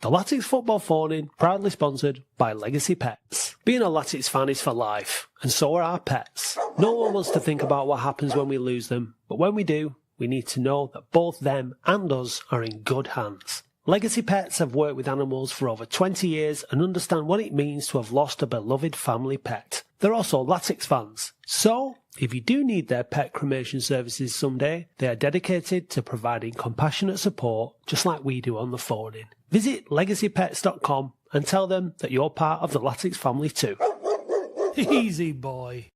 The Latics Football Phone-In, proudly sponsored by Legacy Pets. Being a Latics fan is for life, and so are our pets. No one wants to think about what happens when we lose them, but when we do, we need to know that both them and us are in good hands. Legacy Pets have worked with animals for over 20 years and understand what it means to have lost a beloved family pet. They're also Latics fans, so if you do need their pet cremation services someday, they are dedicated to providing compassionate support just like we do on the phone-in. Visit legacypets.com and tell them that you're part of the Latics family too. Easy boy.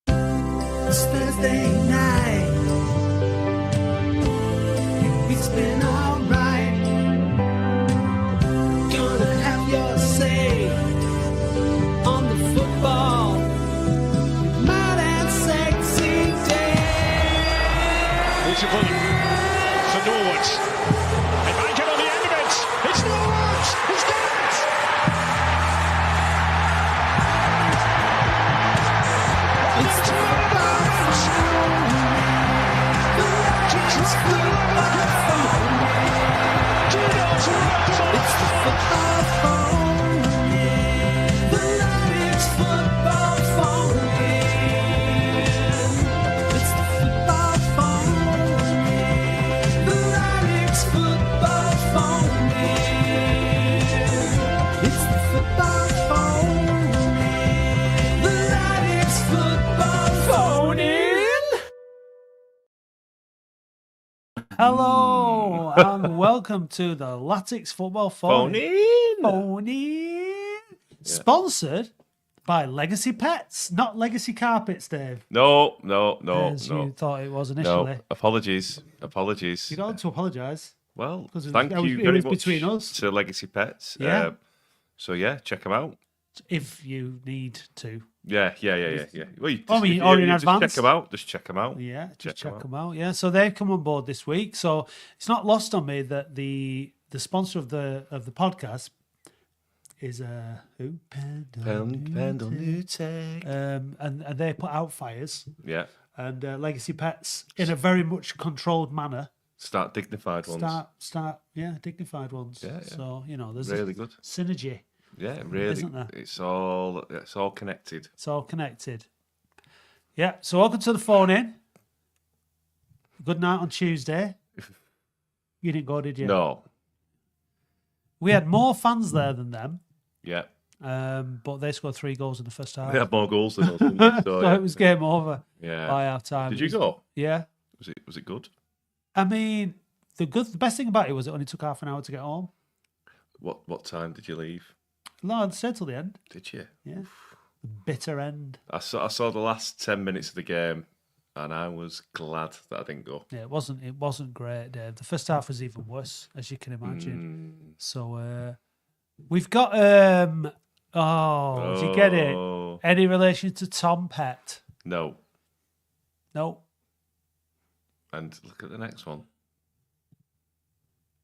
It's Thursday night. It's been alright. Gonna have your say on the football. Mad and sexy day. Beautiful for Norwood. They might get on the end of it. It's Norwood. He's done it. It's the football phone. The Latics football phone. It's the football phone. The Latics football phone. It's the football phone. The Latics football phone. Hello and welcome to the Latics Football Phone-In. Phone-In. Sponsored by Legacy Pets, not Legacy Carpets, Dave. No. As you thought it was initially. No, apologies. You don't have to apologise. Well, 'Cause thank it was- you it very was much between us. to Legacy Pets. Yeah. Check them out. If you need to. Yeah. Well, you I mean, if or in just advance. check them out. Just check them out. Yeah, just check 'em them out. Yeah, so they've come on board this week. So it's not lost on me that the sponsor of the podcast is who? Pendle New Tech. And they put out fires Yeah. and Legacy Pets in a very much controlled manner. Start dignified ones. Dignified ones. Yeah. So there's Really a good. synergy. Yeah, really. Isn't there? It's all connected. It's all connected. Yeah. So welcome to the phone-in. Good night on Tuesday. You didn't go, did you? No. We had more fans there than them. Yeah. But they scored 3 goals in the first half. They had more goals than us. Didn't they? So yeah. it was game over Yeah. by our time. Did you go? Yeah. Was it good? I mean, the best thing about it was it only took half an hour to get home. What time did you leave? No, I stayed till the end. Did you? Yeah. The bitter end. I saw the last 10 minutes of the game, and I was glad that I didn't go. Yeah, it wasn't great, Dave. The first half was even worse, as you can imagine. So we've got did you get it? Any relation to Tom Pett? No. No. And look at the next one.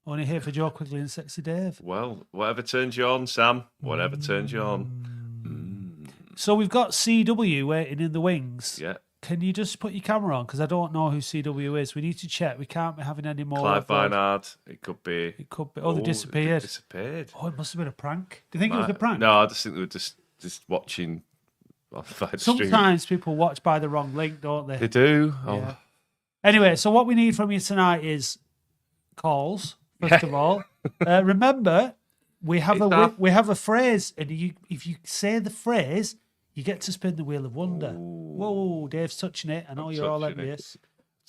Only here for Joe Quigley and Sexy Dave. Well, whatever turns you on, Sam. Whatever turns you on. So we've got CW waiting in the wings. Yeah. Can you just put your camera on? Because I don't know who CW is. We need to check. We can't be having any more. Clive of those. Barnard. It could be. It could be. Oh, they disappeared. They disappeared. Oh, it must have been a prank. Do you think it was a prank? No, I just think they were just watching by the stream. Sometimes people watch by the wrong link, don't they? They do. Oh. Yeah. Anyway, so what we need from you tonight is calls. First of all, remember we have a phrase, and if you say the phrase, you get to spin the wheel of wonder. Ooh. Whoa, Dave's touching it. I know you're all touching it. envious.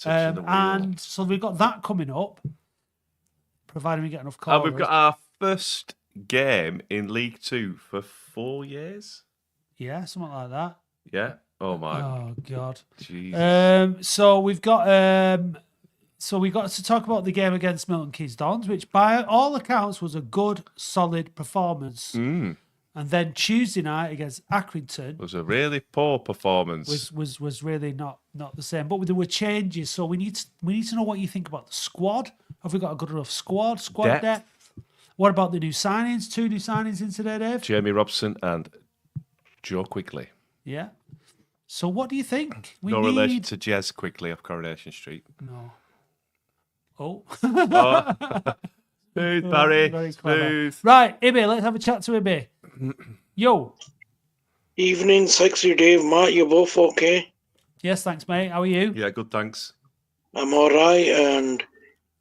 Touching the wheel. And so we've got that coming up, providing we get enough calls. And we've got our first game in League Two for 4 years. Yeah, something like that. Yeah. Oh my. Oh God. Jesus. So we've got to talk about the game against Milton Keynes Dons, which by all accounts was a good, solid performance. And then Tuesday night against Accrington It was a really poor performance. was really not the same. But there were changes, so we need to know what you think about the squad. Have we got a good enough squad depth? What about the new signings? 2 new signings in today, Dave? Jamie Robson and Joe Quigley. Yeah. So what do you think? No relation to Jez Quigley of Coronation Street. No. Oh. Smooth, Barry. Very clever. Smooth. Right, Ibby, let's have a chat to Ibby. Yo. Evening, Sexy Dave, Matt, you both okay? Yes, thanks, mate. How are you? Yeah, good, thanks. I'm alright, and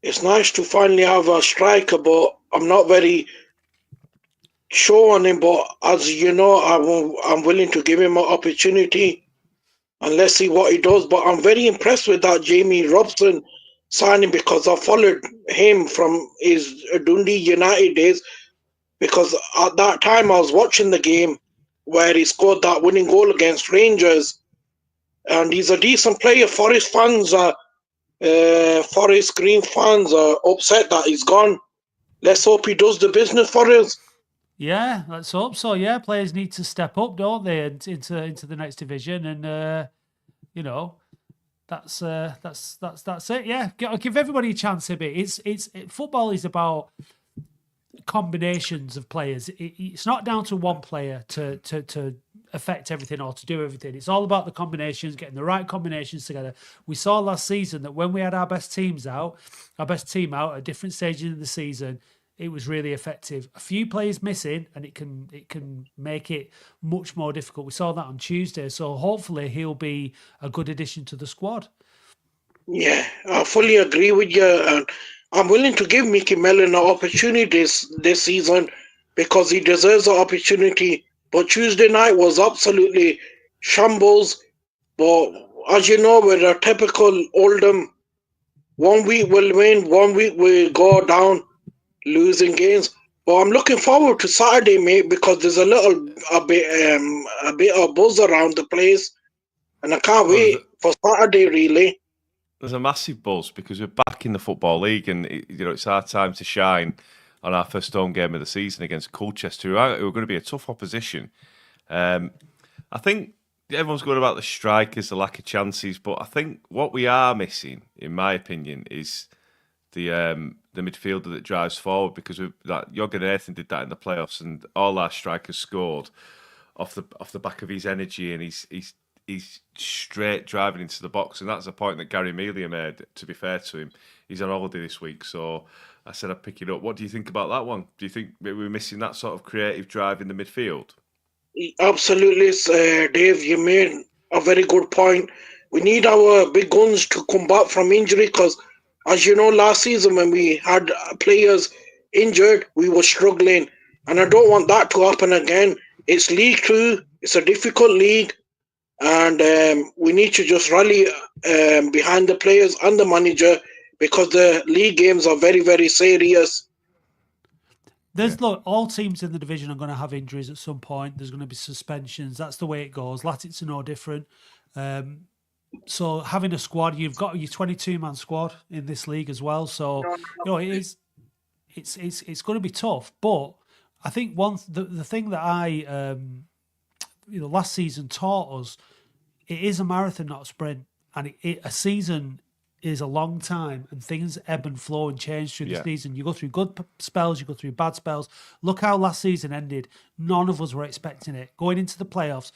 it's nice to finally have a striker, but I'm not very sure on him. But as you know, I'm willing to give him an opportunity, and let's see what he does. But I'm very impressed with that Jamie Robson signing because I followed him from his Dundee United days, because at that time I was watching the game where he scored that winning goal against Rangers, and he's a decent player. Forest Green fans are upset that he's gone. Let's hope he does the business for us. Yeah, let's hope so. Yeah, players need to step up, don't they, into the next division, and you know, that's it. Yeah, give everybody a chance a bit. Football is about combinations of players. It's not down to one player to affect everything or to do everything. It's all about the combinations, getting the right combinations together. We saw last season that when we had our best team out at different stages in the season, it was really effective. A few players missing, and it can make it much more difficult. We saw that on Tuesday, so hopefully he'll be a good addition to the squad. Yeah, I fully agree with you, and I'm willing to give Mickey Mellon an opportunity this season because he deserves an opportunity. But Tuesday night was absolutely shambles. But as you know, with a typical Oldham, 1 week we'll win, 1 week we'll go down, losing games. But I'm looking forward to Saturday, mate, because there's a bit of buzz around the place, and I can't wait for Saturday, really. There's a massive buzz because we're back in the Football League, and it's our time to shine on our first home game of the season against Colchester, who are going to be a tough opposition. I think everyone's going about the strikers, the lack of chances, but I think what we are missing, in my opinion, is the midfielder that drives forward, because Jürgen Nathan did that in the playoffs, and all our strikers scored off the back of his energy, and he's straight driving into the box, and that's a point that Gary Mealia made, to be fair to him. He's on holiday this week, so I said I'd pick it up. What do you think about that one? Do you think we're missing that sort of creative drive in the midfield? Absolutely, Dave, you made a very good point. We need our big guns to come back from injury, because as you know, last season when we had players injured, we were struggling, and I don't want that to happen again. It's League Two, it's a difficult league, and we need to just rally behind the players and the manager, because the league games are very, very serious. Look, all teams in the division are going to have injuries at some point. There's going to be suspensions. That's the way it goes. Latics are no different. So having a squad, you've got your 22-man squad in this league as well. So it's going to be tough. But I think the thing that last season taught us, it is a marathon, not a sprint, and a season is a long time, and things ebb and flow and change through the season. You go through good spells, you go through bad spells. Look how last season ended. None of us were expecting it. Going into the playoffs,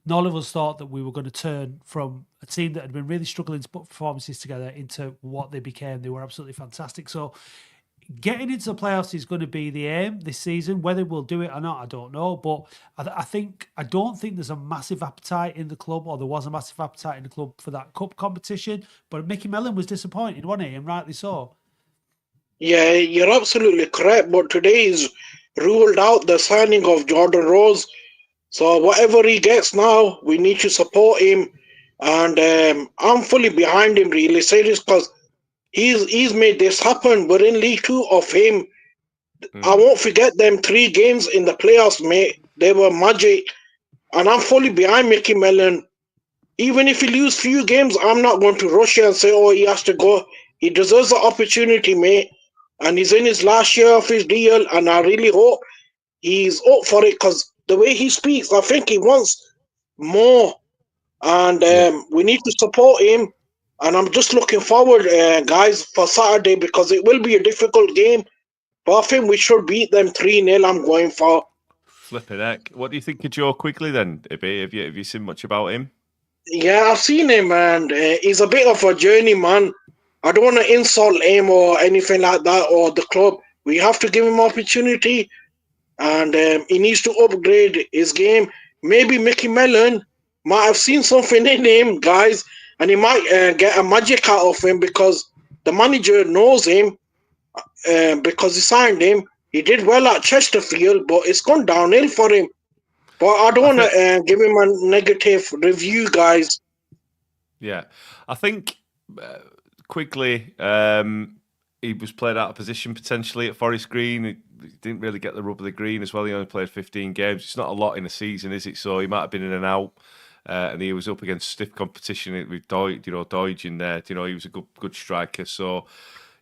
none of us thought that we were going to turn from a team that had been really struggling to put performances together into what they became. They were absolutely fantastic. So getting into the playoffs is going to be the aim this season. Whether we'll do it or not, I don't know. But I don't think there's a massive appetite in the club, or there was a massive appetite in the club for that cup competition. But Mickey Mellon was disappointed, wasn't he? And rightly so. Yeah, you're absolutely correct. But today is ruled out the signing of Jordan Rose. So whatever he gets now, we need to support him. And I'm fully behind him, really serious, because he's made this happen. We're in League Two of him. I won't forget them 3 games in the playoffs, mate. They were magic. And I'm fully behind Mickey Mellon. Even if he loses few games, I'm not going to rush him and say, oh, he has to go. He deserves the opportunity, mate. And he's in his last year of his deal, and I really hope he's up for it, because the way he speaks, I think he wants more. And we need to support him. And I'm just looking forward, guys, for Saturday, because it will be a difficult game. But I think we should beat them 3-0, I'm going for. Flipping heck. What do you think of Joe Quigley then, Ibby? Have you seen much about him? Yeah, I've seen him, and he's a bit of a journeyman. I don't want to insult him or anything like that, or the club. We have to give him opportunity, and he needs to upgrade his game. Maybe Mickey Mellon might have seen something in him, guys, and he might get a magic out of him because the manager knows him because he signed him. He did well at Chesterfield, but it's gone downhill for him. But I don't want to give him a negative review, guys. Yeah, I think quickly he was played out of position potentially at Forest Green. He didn't really get the rub of the green as well. He only played 15 games. It's not a lot in a season, is it? So he might have been in and out. And he was up against stiff competition with Doige in there. You know, he was a good striker. So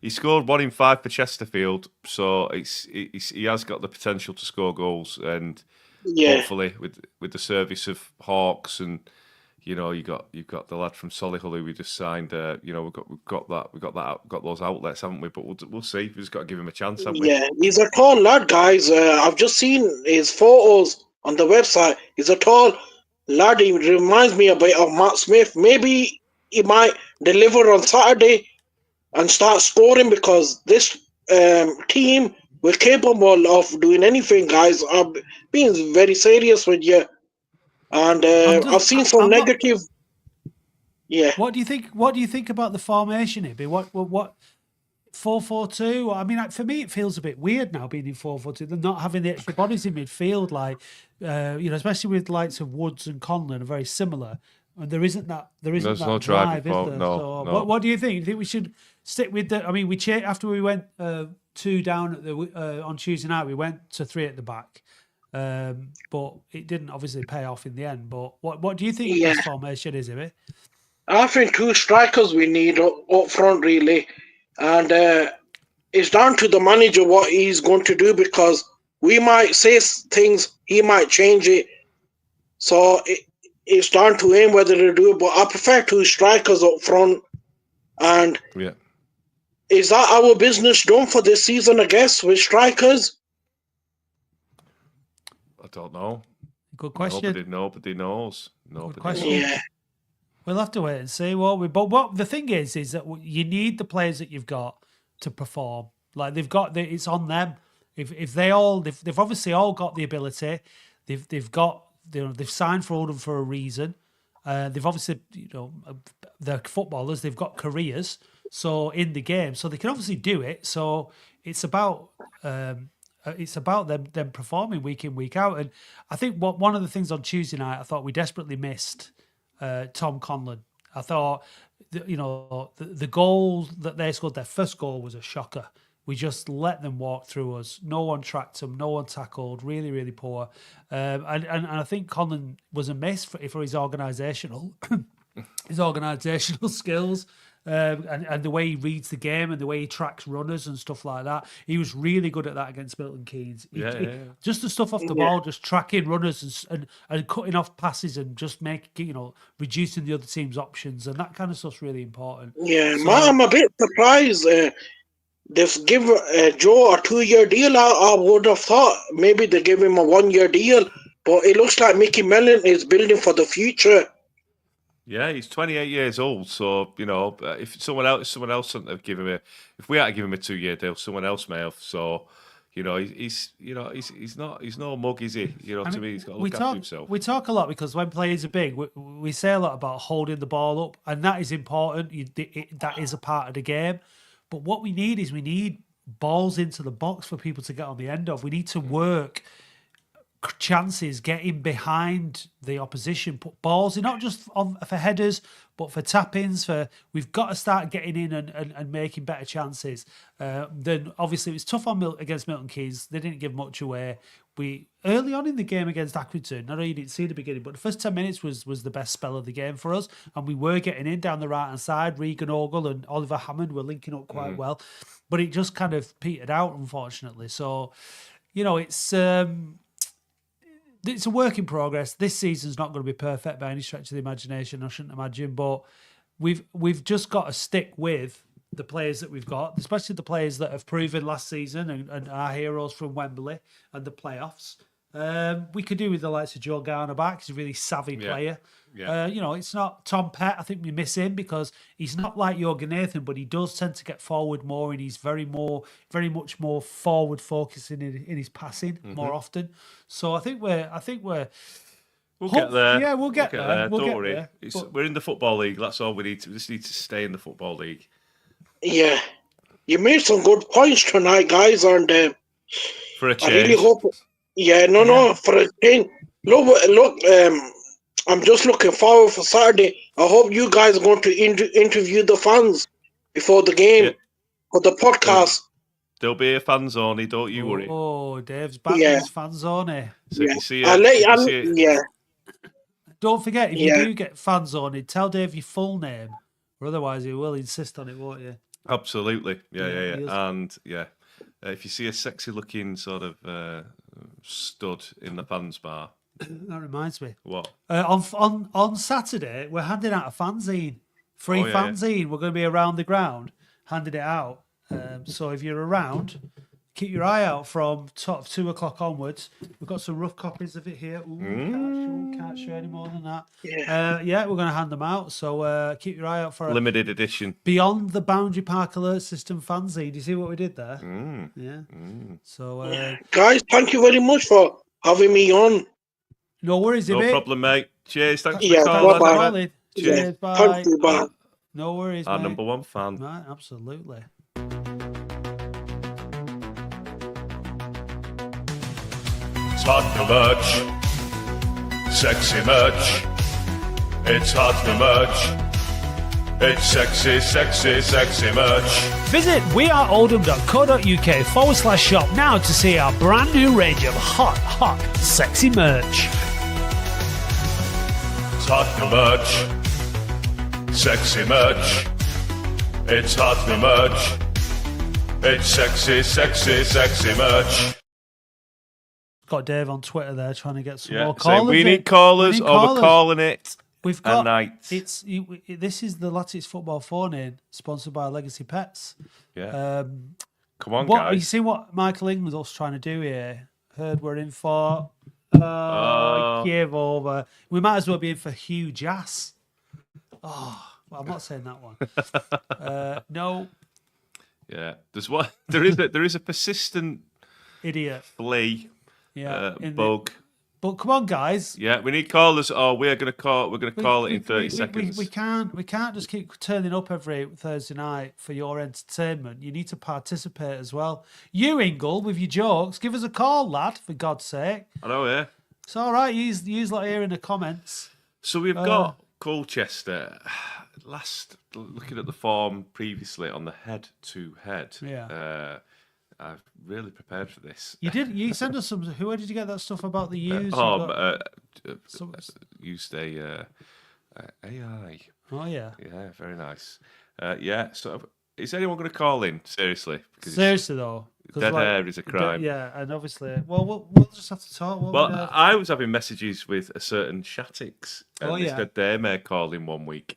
he scored 1 in 5 for Chesterfield. So he has got the potential to score goals, and hopefully with the service of Hawks and you've got the lad from Solihull who we just signed. We've got those outlets, haven't we? But we'll see. We've just got to give him a chance, haven't we? Yeah, he's a tall lad, guys. I've just seen his photos on the website. He's a tall lad. He reminds me a bit of Matt Smith. Maybe he might deliver on Saturday and start scoring because this team, we're capable of doing anything, guys. I'm being very serious with you. And I've seen some negative. Yeah. What do you think? What do you think about the formation, Ibby? What 4-4-2? I mean, for me, it feels a bit weird now being in 4-4-2. They're not having the extra bodies in midfield, like especially with the likes of Woods and Conlon are very similar. And there isn't that. There's no drive, is no, there? no, So no. What do you think? Do you think we should stick with the? I mean, we after we went 2 down at the on Tuesday night. We went to 3 at the back. But it didn't obviously pay off in the end. But what do you think this formation is, Ibby? I think 2 strikers we need up front, really. And it's down to the manager what he's going to do because we might say things, he might change it. So it's down to him whether to do it. But I prefer 2 strikers up front. And is that our business done for this season, I guess, with strikers? I don't know. Good question. Nobody knows. Good question. Yeah. We'll have to wait and see. But what the thing is that you need the players that you've got to perform. Like it's on them. If they've obviously all got the ability. They've signed for Oldham for a reason. They've obviously they're footballers. They've got careers. So in the game, so they can obviously do it. So it's about them performing week in, week out. And I think one of the things on Tuesday night, I thought we desperately missed Tom Conlon. I thought, the goal that they scored, their first goal was a shocker. We just let them walk through us. No one tracked them. No one tackled. Really, really poor. And I think Conlon was a miss for his organisational skills. And the way he reads the game and the way he tracks runners and stuff like that. He was really good at that against Milton Keynes. Just the stuff off the ball, just tracking runners and cutting off passes and just reducing the other team's options, and that kind of stuff's really important. Yeah, I'm a bit surprised. They've given Joe a 2-year deal. I would have thought maybe they give him a 1-year deal, but it looks like Mickey Mellon is building for the future. Yeah, he's 28 years old, so if someone else wouldn't have given him if we had to give him a 2-year deal, someone else may have. So, he's no mug, is he? To me, he's got to look after himself. We talk a lot because when players are big, we say a lot about holding the ball up, and that is important. That is a part of the game. But what we need balls into the box for people to get on the end of. We need to work chances, getting behind the opposition, put balls in, not just for headers, but for tap-ins. We've got to start getting in and making better chances. Then obviously it was tough against Milton Keynes. They didn't give much away. Early on in the game against Accrington, I know you didn't see the beginning, but the first 10 minutes was the best spell of the game for us, and we were getting in down the right-hand side. Regan Ogle and Oliver Hammond were linking up quite well, but it just kind of petered out, unfortunately. So, it's a work in progress. This season's not going to be perfect by any stretch of the imagination, I shouldn't imagine, but we've just got to stick with the players that we've got, especially the players that have proven last season and our heroes from Wembley and the playoffs. We could do with the likes of Joe Garner back. He's a really savvy player. Yeah. It's not Tom Pett. I think we miss him because he's not like Jorgen Nathan, but he does tend to get forward more, and he's very much more forward focusing in his passing more often. So I think we're. We'll get there. Yeah, we'll get there. Don't worry. We're in the Football League. That's all we need to. We just need to stay in the Football League. Yeah, you made some good points tonight, guys, and For a I change. really hope. Yeah, no, for a change. Look. I'm just looking forward for Saturday. I hope you guys are going to interview the fans before the game for the podcast. There'll be a fan zone, don't you worry. Oh, Dave's back with his fan zone. So if you see it, Don't forget, if you do get fan zone, tell Dave your full name, or otherwise he will insist on it, won't you? Absolutely. Yeah. And if you see a sexy looking sort of stud in the fans bar. That reminds me. What? On Saturday, we're handing out a fanzine. Free fanzine. We're going to be around the ground handing it out. So if you're around, keep your eye out from 2 o'clock onwards. We've got some rough copies of it here. Can't show any more than that. We're going to hand them out. So keep your eye out for a limited edition. Beyond the Boundary Park Alert System fanzine. Do you see what we did there? Yeah. So, guys, thank you very much for having me on. No worries, No mate. problem, mate. Cheers. Thanks for Yeah, the call. bye-bye. Cheers, bye. Thank you, bye. No worries, Our mate. number one fan. Right, absolutely. Tottenham merch, sexy merch. It's Tottenham merch. It's sexy, sexy, sexy merch. Visit weareoldham.co.uk/shop now to see our brand new range of hot, sexy merch. Tottenham merch, sexy merch. It's Tottenham merch. It's sexy, sexy, sexy merch. Got Dave on Twitter there trying to get some Yeah. more So callers. we need callers, or we're calling it We've a got night. this is the Latics football phone in, sponsored by Legacy Pets. Yeah. Come on, You guys. see what Michael Ingles trying to do here? Heard we're in for give over. We might as well be in for huge ass. Oh, well, I'm not saying that one. No, Yeah. There's what there is a persistent idiot. flea bug. But come on, guys. Yeah, we need callers. Oh, we're gonna call it in 30 seconds. We can't just keep turning up every Thursday night for your entertainment. You need to participate as well. You, Ingle, with your jokes, give us a call, lad, for God's sake. I know, yeah. It's all right. Use lot here in the comments. So we've got Colchester. Looking at the form previously on the head-to-head. Yeah. I've really prepared for this. You did. You sent us some. Where did you get that stuff about the use? Used a AI. Oh yeah. Yeah, very nice. So is anyone going to call in? Seriously? Because Seriously though, 'cause dead air is a crime. Yeah, and obviously, well, we'll just have to talk. Well, I was having messages with a certain Latics, and they said they may call in 1 week,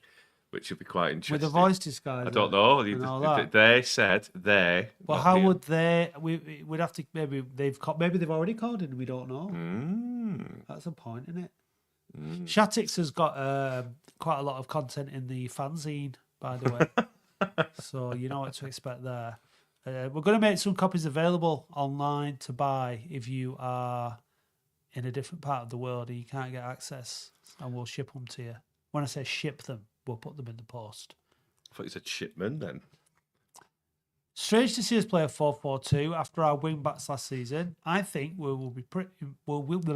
which would be quite interesting. with the voice disguise. I don't know. and all that. They said they. Well, how would they? We'd have to. Maybe they've already called in. We don't know. That's a point, isn't it? Latics has got quite a lot of content in the fanzine, by the way. So you know what to expect there. We're going to make some copies available online to buy if you are in a different part of the world and you can't get access, and we'll ship them to you. When I say ship them, we'll put them in the post. I thought you said shipman then. Strange to see us play a 4-4-2 after our wing backs last season. I think we will be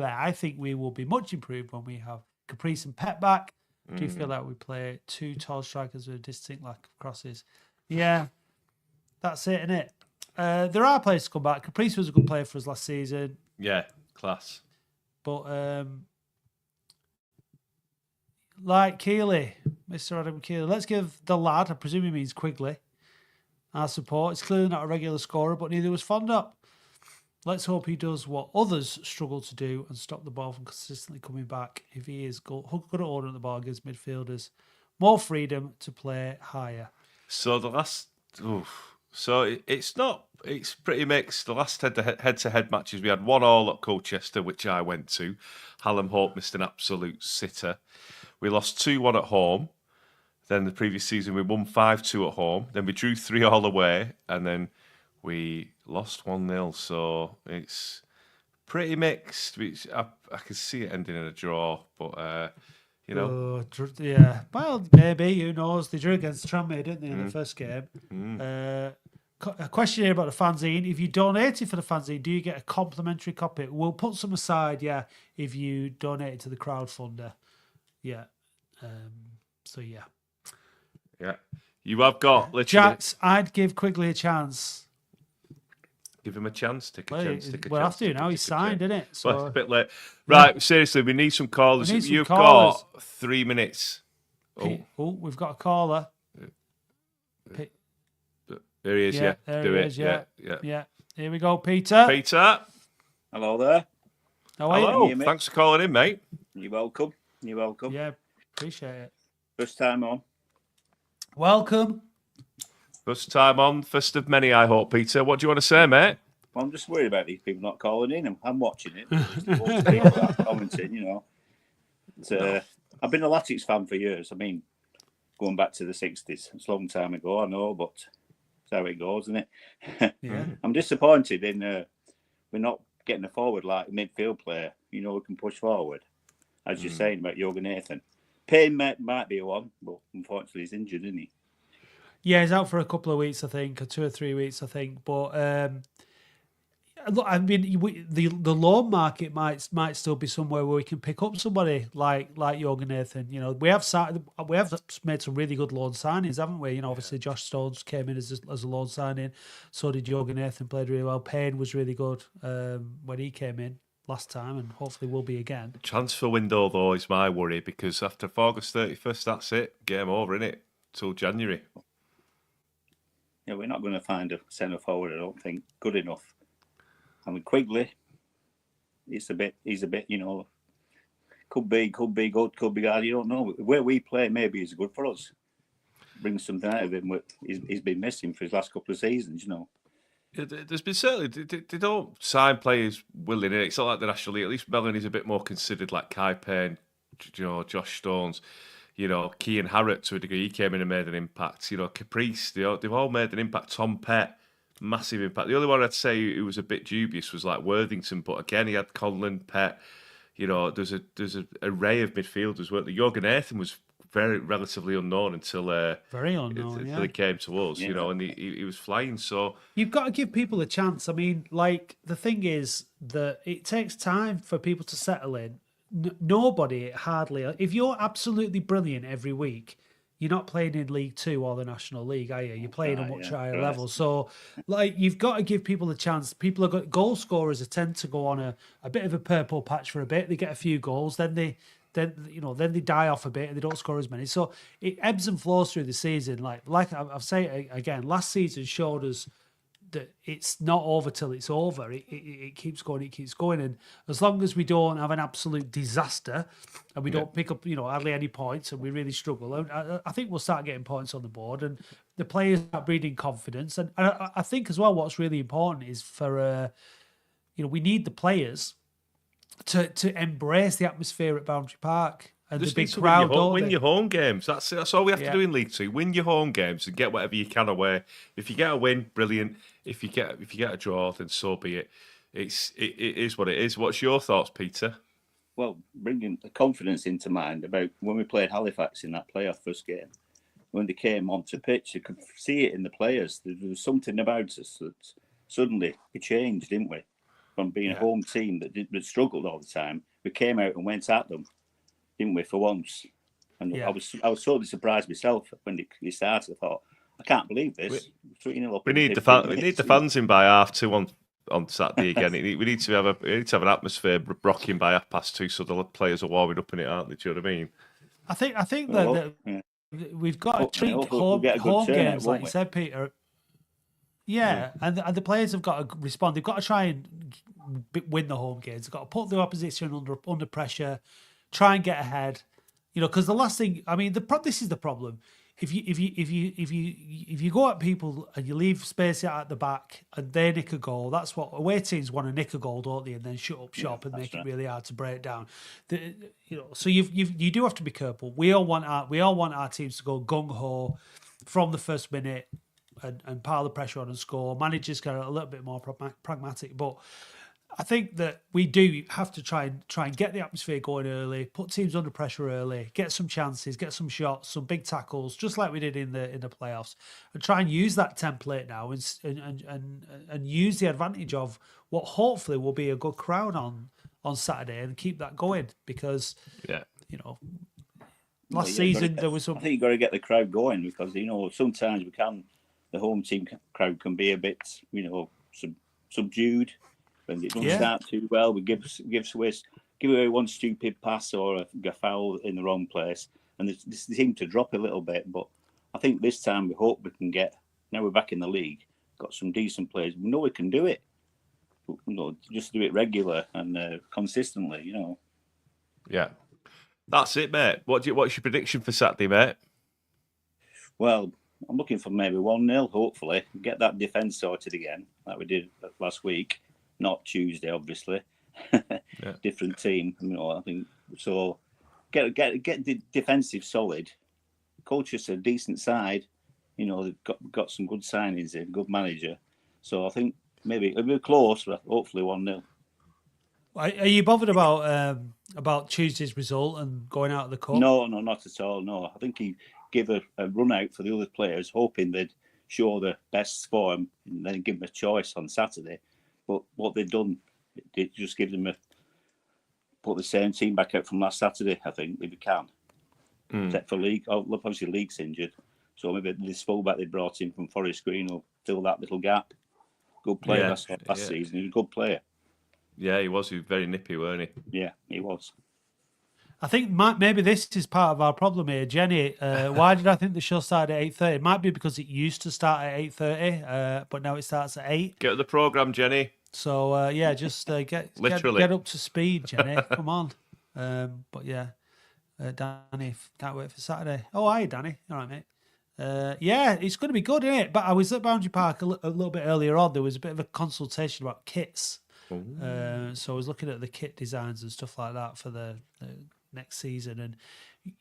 I think we will be much improved when we have Caprice and Pep back. Do you feel like we play two tall strikers with a distinct lack of crosses? Yeah, that's it, isn't it? There are players to come back. Caprice was a good player for us last season, Yeah, class. but like Keeley, Mr. Adam Keeley, let's give the lad, I presume he means Quigley, our support. It's clearly not a regular scorer, but neither was Fondop. Let's hope he does what others struggle to do and stop the ball from consistently coming back. If he is good at ordering the ball, gives midfielders more freedom to play higher. So the last So it's not. It's pretty mixed. The last head-to-head matches, we had 1-1 at Colchester, which I went to. Hallam Hope missed an absolute sitter. We lost 2-1 at home. Then the previous season, we won 5-2 at home. Then we drew 3-3 away, and then we lost 1-0. So it's pretty mixed. I can see it ending in a draw, but you know. Yeah. Well, maybe, who knows? They drew against Tranmere, didn't they, in the first game? A question here about the fanzine. If you donated for the fanzine, do you get a complimentary copy? We'll put some aside, if you donate to the crowdfunder. Yeah. So, yeah. Yeah. You have got literally... Jax, I'd give Quigley a chance. Give him a chance. Take a chance. We'll have to now. He's signed, isn't it? So, well, it's a bit late. Right, seriously, we need some callers. You've got 3 minutes. We've got a caller. There he is, yeah. Do it. Yeah. Here we go, Peter. Peter. Hello there. How are Hello. you? Thanks for calling in, mate. You're welcome. Yeah, appreciate it. First time on. Welcome. First time on, first of many, I hope, Peter. What do you want to say, mate? Well, I'm just worried about these people not calling in. I'm watching it. Just commenting, you know. I've been a Latics fan for years. I mean, going back to the 60s. It's a long time ago, I know, but it's how it goes, isn't it? Yeah. I'm disappointed in we're not getting a forward like a midfield player, you know, who can push forward. As you're saying about Jorgen Nathan. Payne might be a one, but unfortunately he's injured, isn't he? Yeah, he's out for a couple of weeks, I think, or 2 or 3 weeks, I think. But look, I mean, the loan market might still be somewhere where we can pick up somebody like Jorgen Nathan. You know, we have made some really good loan signings, haven't we? You know, obviously Josh Stones came in as a loan signing. So did Jorgen Nathan, played really well. Payne was really good when he came in last time, and hopefully will be again. Transfer window, though, is my worry, because after August 31st, that's it. Game over, innit? Till January. Yeah, we're not going to find a centre forward, I don't think, good enough. I mean, Quigley, he's a bit, you know, could be good, could be bad. You don't know. Where we play, maybe is good for us. Brings something out of him. He's been missing for his last couple of seasons, you know. There's been certainly, they don't sign players willing. It's not like the National League. At least Melanie's a bit more considered, like Kai Payne, you know, Josh Stones, you know, Kean Harrott to a degree. He came in and made an impact. You know, Caprice, they've all made an impact. Tom Pett, massive impact. The only one I'd say who was a bit dubious was like Worthington, but again, he had Conlon, Pett. You know, there's an array of midfielders. Jorgen Nathan was very relatively unknown until he came to us, you know, and he was flying. So you've got to give people a chance. I mean, like, the thing is that it takes time for people to settle in. Nobody hardly. If you're absolutely brilliant every week, you're not playing in League Two or the National League, are you? You're playing a much higher level. So, like, you've got to give people a chance. People are goal scorers tend to go on a bit of a purple patch for a bit. They get a few goals, then they die off a bit and they don't score as many. So it ebbs and flows through the season. Like I've said again, last season showed us that it's not over till it's over. It keeps going. And as long as we don't have an absolute disaster and we don't pick up, you know, hardly any points and we really struggle, I think we'll start getting points on the board and the players start breeding confidence. And I think as well, what's really important is for, you know, we need the players to embrace the atmosphere at Boundary Park and the big crowd. Win your home games. That's all we have to do in League Two. Win your home games and get whatever you can away. If you get a win, brilliant. If you get a draw, then so be it. It is what it is. What's your thoughts, Peter? Well, bringing the confidence into mind about when we played Halifax in that playoff first game, when they came onto pitch, you could see it in the players. There was something about us that suddenly we changed, didn't we? From being a home team that struggled all the time, we came out and went at them, didn't we, for once? And I was totally surprised myself when it started. I thought, I can't believe this. We need the fans in by 2:30 on Saturday again. we need to have an atmosphere rocking by 2:30, so the players are warming up in it, aren't they? Do you know what I mean? I think that we've got to treat home games like you said, Peter. Yeah, and the players have got to respond. They've got to try and win the home games. They've got to put the opposition under pressure, try and get ahead. You know, because the last thing, I mean, this is the problem. if you go at people and you leave space out at the back and they nick a goal, that's what away teams want to nick a goal, don't they? And then shut up shop and make it really hard to break down. So you do have to be careful. We all want our teams to go gung ho from the first minute and pile the pressure on and score. Managers get a little bit more pragmatic, but I think that we do have to try and get the atmosphere going early, put teams under pressure early, get some chances, get some shots, some big tackles, just like we did in the playoffs, and try and use that template now and use the advantage of what hopefully will be a good crowd on Saturday and keep that going, because last season there was some. I think you've got to get the crowd going, because sometimes the home team crowd can be a bit subdued. When it doesn't start too well, we give away one stupid pass or a foul in the wrong place, and they seem to drop a little bit. But I think this time we hope we can get. Now we're back in the league, got some decent players. We know we can do it. Just do it regular and consistently. Yeah, that's it, mate. What's your prediction for Saturday, mate? Well, I'm looking for maybe 1-0. Hopefully, get that defence sorted again, like we did last week. Not Tuesday, obviously. Different team. I think so. Get the defensive solid. Colchester, a decent side. They've got some good signings in, good manager. So I think maybe it'll be close, but hopefully 1-0. Are you bothered about Tuesday's result and going out of the cup? No, not at all. No, I think he gave a run out for the other players, hoping they'd show the best form and then give them a choice on Saturday. But what they've done, they just give them put the same team back out from last Saturday, I think, if we can. Except for League. Obviously, League's injured. So maybe this fullback they brought in from Forest Green will fill that little gap. Good player last season. He was a good player. Yeah, he was. He was very nippy, weren't he? Yeah, he was. I think maybe this is part of our problem here, Jenny. Why did I think the show started at 8:30? It might be because it used to start at 8:30, but now it starts at 8. Get to the programme, Jenny. So just get up to speed, Jenny. Come on. But yeah, Danny, can't wait for Saturday. Oh, hi, Danny. All right, mate. It's going to be good, isn't it? But I was at Boundary Park a little bit earlier on. There was a bit of a consultation about kits. So I was looking at the kit designs and stuff like that for the next season, and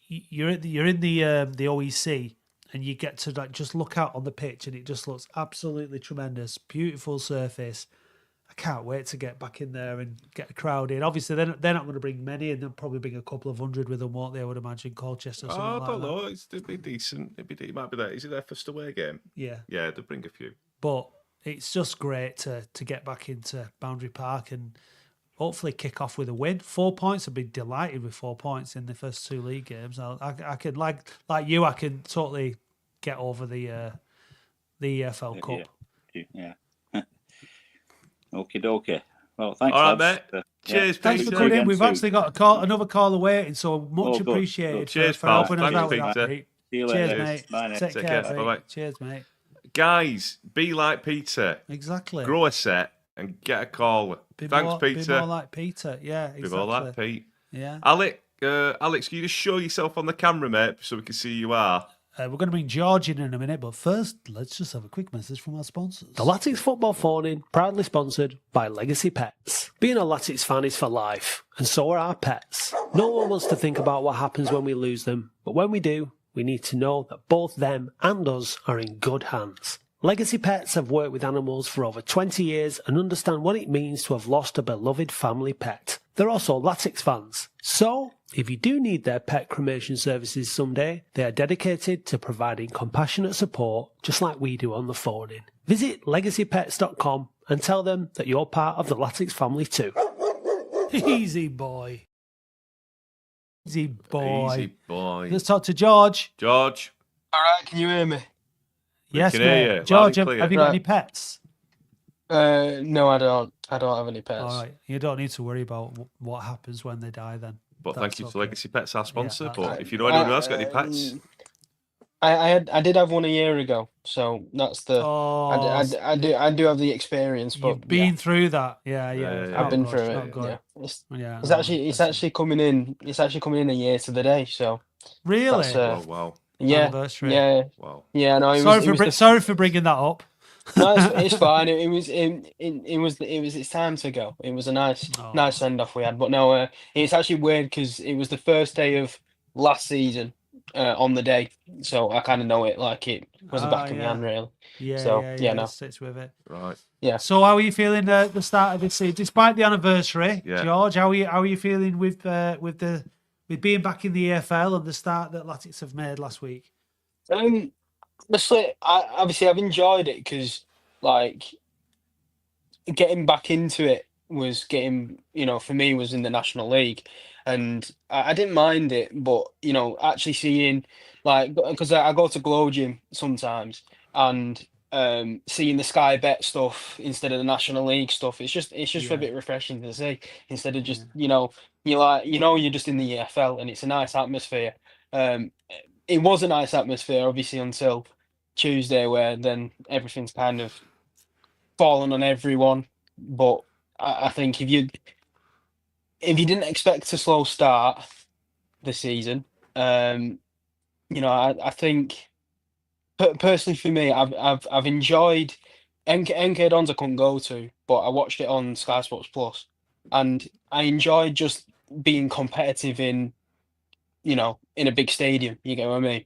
you're in the OEC, and you get to just look out on the pitch, and it just looks absolutely tremendous, beautiful surface. I can't wait to get back in there and get a crowd in. Obviously, they're not going to bring many, and they'll probably bring a couple of hundred with them, won't they? I would imagine Colchester. I don't know. It'd be decent. It might be there. Is it their first away game? Yeah, they'll bring a few. But it's just great to get back into Boundary Park and hopefully kick off with a win. 4 points. I'd be delighted with 4 points in the first 2 league games. I can like you. I can totally get over the EFL Cup. Yeah. Okie dokie. Well, thanks. All right, mate. Cheers, thanks for coming in. We've actually got another caller waiting, so much appreciated. Cheers, for helping us out with Peter. that. See you later. Cheers, mate. Bye, Take care. Bye-bye. Cheers, mate. Guys, be like Peter. Exactly. Grow a set and get a call. Thanks, Peter. Be more like Peter. Yeah, exactly. Be more like Pete. Yeah. Alex, can you just show yourself on the camera, mate, so we can see who you are? We're going to bring George in a minute, but first, let's just have a quick message from our sponsors. The Latics Football Phone-In, proudly sponsored by Legacy Pets. Being a Latics fan is for life, and so are our pets. No one wants to think about what happens when we lose them, but when we do, we need to know that both them and us are in good hands. Legacy Pets have worked with animals for over 20 years and understand what it means to have lost a beloved family pet. They're also Latics fans. So, if you do need their pet cremation services someday, they are dedicated to providing compassionate support just like we do on the phone-in. Visit legacypets.com and tell them that you're part of the Latics family too. Easy boy. Easy boy. Easy boy. Let's talk to George. George. All right, can you hear me? Yes, can hear mate. you. George, Loud and have you got any pets? No, I don't. I don't have any pets. All right. You don't need to worry about what happens when they die then. But thank you to Legacy Pets, our sponsor. Yeah, but if you know anyone who has got any pets... I did have one a year ago, so that's the. Oh, I do have the experience, but you've been through that. Yeah. I've been Not through good, it. not Yeah. good. It's actually coming in. It's actually coming in a year to the day. So Really? that's, Oh, wow. Yeah, anniversary. yeah, Wow. yeah. No, Sorry for bringing that up. No, it's fine. It was its time to go. It was a nice send off we had. But no, it's actually weird because it was the first day of last season on the day, so I kind of know it like it was the back of my hand, really. Yeah, So, no. It sits with it. Right. Yeah. So how are you feeling at the start of this season, despite the anniversary, Yeah. George? How are you feeling with being back in the EFL and the start that Latics have made last week? Honestly, I've enjoyed it because, like, getting back into it was getting, for me, was in the National League, and I didn't mind it, but actually seeing, like, because I go to Glow Gym sometimes, and seeing the Sky Bet stuff instead of the National League stuff, it's just a bit refreshing to see instead of just you're just in the EFL, and it's a nice atmosphere. It was a nice atmosphere, obviously, until Tuesday, where then everything's kind of fallen on everyone. But I think if you didn't expect a slow start this season, I think personally for me, I've enjoyed NK Dons I couldn't go to, but I watched it on Sky Sports Plus, and I enjoyed just being competitive in a big stadium. You get what I mean?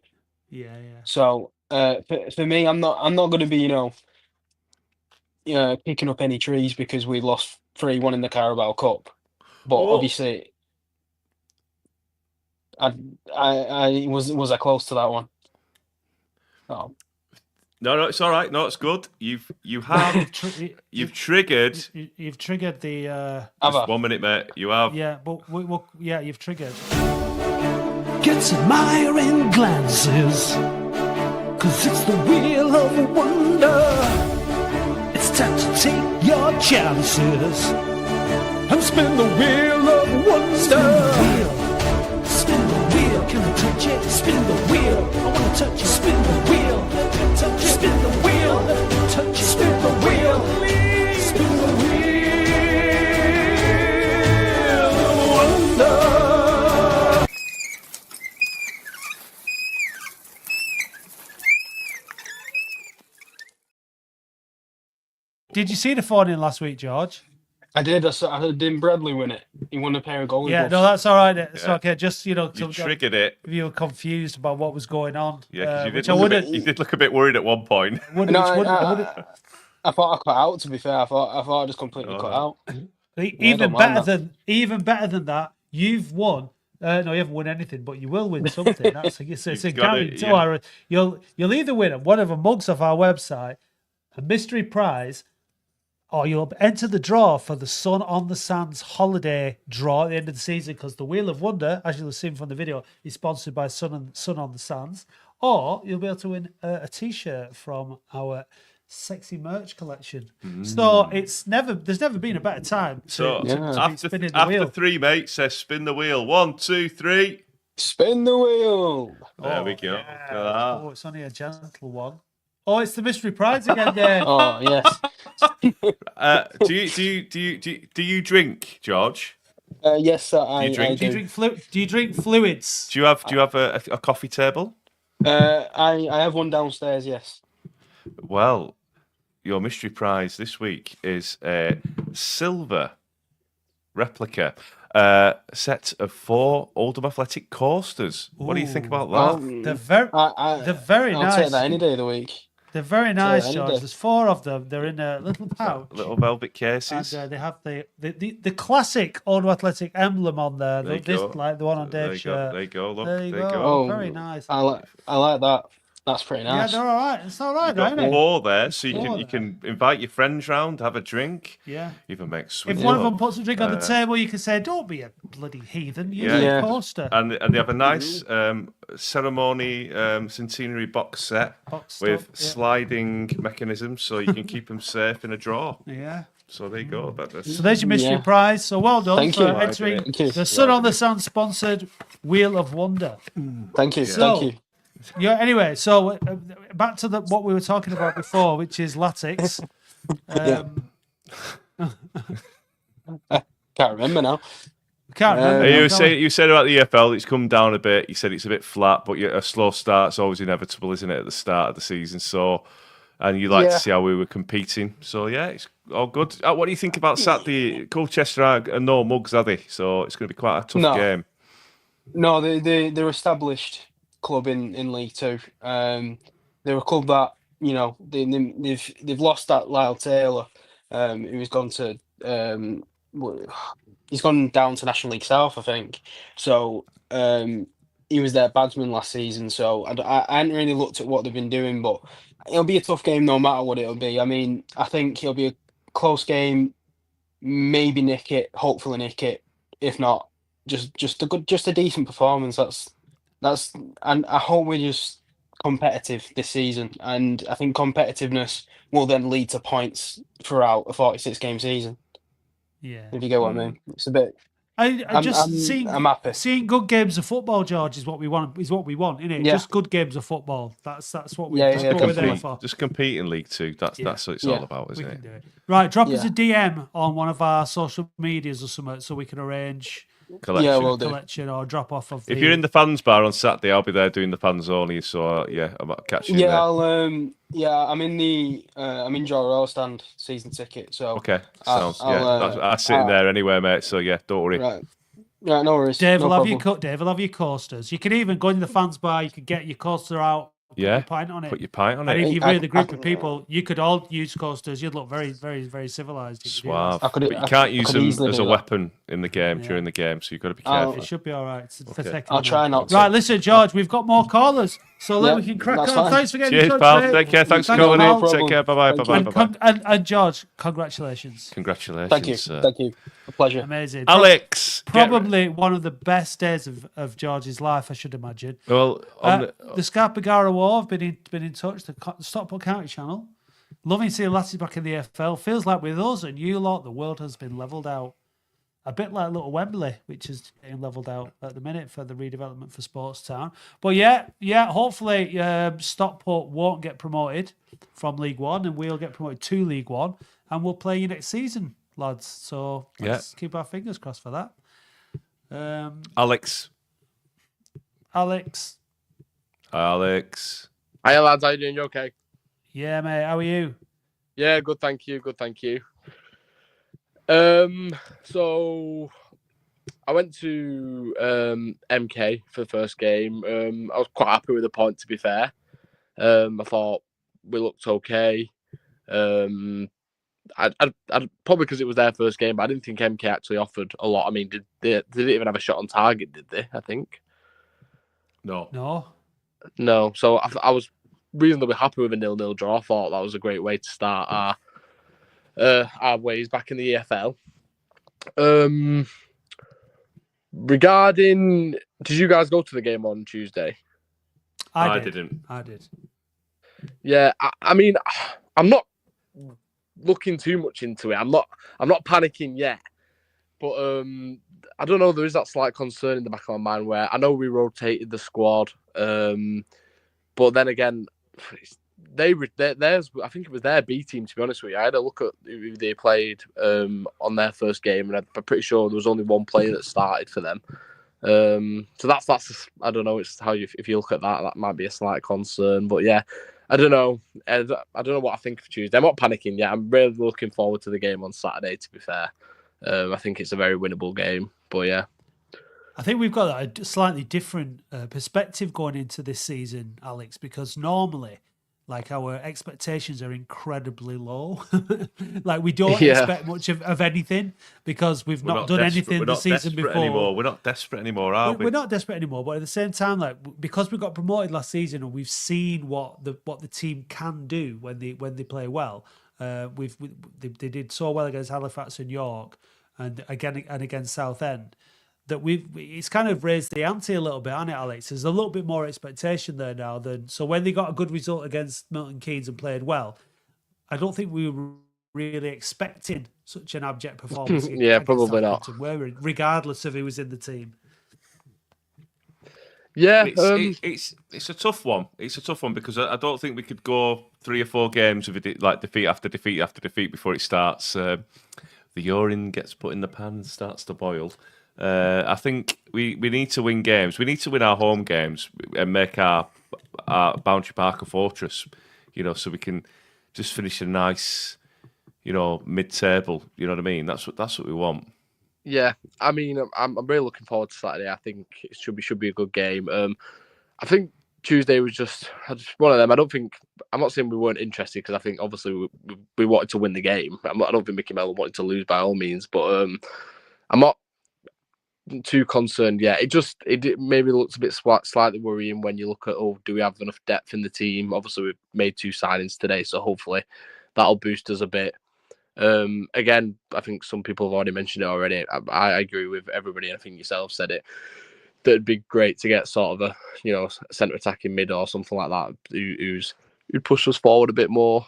Yeah. So for me, I'm not going to be picking up any trees because we lost 3-1 in the Carabao Cup. But obviously, I was I close to that one? Oh. No, it's all right. No, it's good. You've triggered. You've triggered the. Just 1 minute, mate. You have. Yeah, but you've triggered. Gets admiring glances, 'cause it's the wheel of wonder. It's time to take your chances and spin the wheel of wonder. Spin the wheel, can I touch it? Spin the wheel, I wanna touch it. Spin the wheel, let me touch it. Spin the wheel, let me touch it. Spin the wheel, spin the wheel of wonder. Did you see the 4-0 last week, George? I did. Didn't Bradley win it? He won a pair of goals. Yeah, no, that's all right. It's okay. Just You triggered it. if you were confused about what was going on. Yeah, which because you did look a bit worried at one point. I thought I cut out. To be fair, I thought I just completely cut out. Even better than that, you've won. No, you haven't won anything, but you will win something. It's a guarantee. Yeah. You'll either win one of the mugs off our website, a mystery prize, or you'll enter the draw for the Sun on the Sands holiday draw at the end of the season, because the Wheel of Wonder, as you'll have seen from the video, is sponsored by Sun on the Sands. Or you'll be able to win a T-shirt from our sexy merch collection. So there's never been a better time to be spinning the wheel. After 3, mate, says spin the wheel. 1, 2, 3. Spin the wheel. There we go. Yeah. Oh, it's only a gentle one. Oh, it's the mystery prize again, yeah. Oh, yes. Do you drink, George? Yes, sir. Do you drink? Do you drink fluids? Do you have a coffee table? I have one downstairs. Yes. Well, your mystery prize this week is a silver replica set of 4 Oldham Athletic coasters. What do you think about that? They're very nice. I'll take that any day of the week. They're very nice, George. There's 4 of them. They're in a little pouch. Little velvet cases. And they have the classic Oldham Athletic emblem on there. Like the one on Dave's shirt. There you go. Look, there you go. Oh, very nice. I like that. That's pretty nice. Yeah, they're all right. It's all right, You've got isn't it? 4 there, so you can invite your friends round, have a drink. Yeah. Even make sweet. If one of them puts a drink on the table, you can say, "Don't be a bloody heathen. Use a coaster." And they have a nice ceremony centenary box set with sliding mechanisms, so you can keep them safe in a drawer. Yeah. So there you go. So there's your mystery prize. So well done Thank for you. entering the Sun on the Sand sponsored Wheel of Wonder. Thank you. So, Thank you. Yeah. Anyway, so back to what we were talking about before, which is Latics. I can't remember now. I can't remember. You said about the EFL, it's come down a bit. You said it's a bit flat, but a slow start's always inevitable, isn't it, at the start of the season? So, and you like to see how we were competing. So, yeah, it's all good. What do you think about Saturday? Colchester are no mugs, are they? So it's going to be quite a tough game. No, they're established club in League Two. They're a club that, you know, they've lost that Lyle Taylor, who's gone to he's gone down to National League South, I think. So he was their batsman last season. So I hadn't really looked at what they've been doing, but it'll be a tough game no matter what it'll be. I mean, I think it'll be a close game. Maybe nick it, hopefully nick it. If not, just a decent performance. That's and I hope we're just competitive this season, and I think competitiveness will then lead to points throughout a 46-game season. Yeah, if you get what I mean. It's a bit. I'm happy. Seeing good games of football, George, is what we want. Isn't it? Yeah. Just good games of football. That's what we're there for. Just compete in League Two. That's what it's all about, isn't it? Do it. Right, drop us a DM on one of our social medias or something so we can arrange collection or drop off of. If you're in the fans bar on Saturday, I'll be there doing the fans only. So I might catch you. Yeah, I'm in the Joe Rowe stand season ticket. So okay, sounds I'm sitting there anyway, mate. So yeah, don't worry. Right, no worries. Dave will have your coasters. You can even go in the fans bar. You can get your coaster out. Put your pint on it. And if you're with a group of people, you could all use coasters. You'd look very, very, very civilized. Suave. But you can't use them as a weapon in the game during the game, so you've got to be careful. It should be all right. I'll try not to. Right, listen, George, we've got more callers, so we can crack on. Fine. Thanks for getting in touch, pal. mate. Take care. Thanks for calling in. Take care. Bye-bye. And George, congratulations. Congratulations. Thank you. A pleasure. Amazing. Alex. Probably one of the best days of George's life, I should imagine. Well, the Scarpagara War have been in touch, the Stockport County channel. Loving seeing Latics back in the EFL. Feels like with us and you lot, the world has been levelled out. A bit like little Wembley, which is getting levelled out at the minute for the redevelopment for Sports Town. But yeah, hopefully Stockport won't get promoted from League One and we'll get promoted to League One and we'll play you next season, lads. So let's keep our fingers crossed for that. Alex. Hiya lads, how you doing? You okay? Yeah, mate. How are you? Yeah, good. Thank you. So I went to MK for the first game. I was quite happy with the point, to be fair. I thought we looked okay. I probably because it was their first game, but I didn't think MK actually offered a lot. I mean, did they even have a shot on target? Did they? I think. No. So I was reasonably happy with a 0-0 draw. I thought that was a great way to start our ways back in the EFL. Regarding, did you guys go to the game on Tuesday? I didn't. I did. Yeah, I mean, I'm not looking too much into it. I'm not panicking yet, but I don't know. There is that slight concern in the back of my mind where I know we rotated the squad, but then again, theirs. I think it was their B team. To be honest with you, I had a look at who they played on their first game, and I'm pretty sure there was only one player that started for them. So that's I don't know. It's how if you look at that might be a slight concern. But yeah, I don't know. I don't know what I think of Tuesday. I'm not panicking yet. I'm really looking forward to the game on Saturday. To be fair, I think it's a very winnable game. But yeah. I think we've got a slightly different perspective going into this season, Alex, because normally, like, our expectations are incredibly low. Like, we don't expect much of anything because we've not done anything the season before. We're not desperate anymore, are we? We're not desperate anymore, but at the same time, like, because we got promoted last season and we've seen what the team can do when they play well. They did so well against Halifax and York, and against Southend. That it's kind of raised the ante a little bit, hasn't it, Alex? There's a little bit more expectation there now so when they got a good result against Milton Keynes and played well, I don't think we were really expecting such an abject performance. Yeah, probably not. Regardless of who was in the team. Yeah, it's a tough one. It's a tough one because I don't think we could go 3 or 4 games with defeat after defeat after defeat before it starts. The urine gets put in the pan and starts to boil. I think we need to win games. We need to win our home games and make our Boundary Park a fortress, so we can just finish a nice, mid-table. You know what I mean? That's what we want. Yeah, I mean, I'm really looking forward to Saturday. I think it should be a good game. I think Tuesday was just one of them. I'm not saying we weren't interested, because I think obviously we wanted to win the game. I don't think Mickey Mellon wanted to lose by all means, but I'm not too concerned yet. It maybe looks a bit slightly worrying when you look at, do we have enough depth in the team? Obviously, we've made 2 signings today, so hopefully that'll boost us a bit. Again, I think some people have already mentioned it already. I agree with everybody. I think yourself said it. That'd be great to get sort of a centre attacking mid or something like that who'd push us forward a bit more.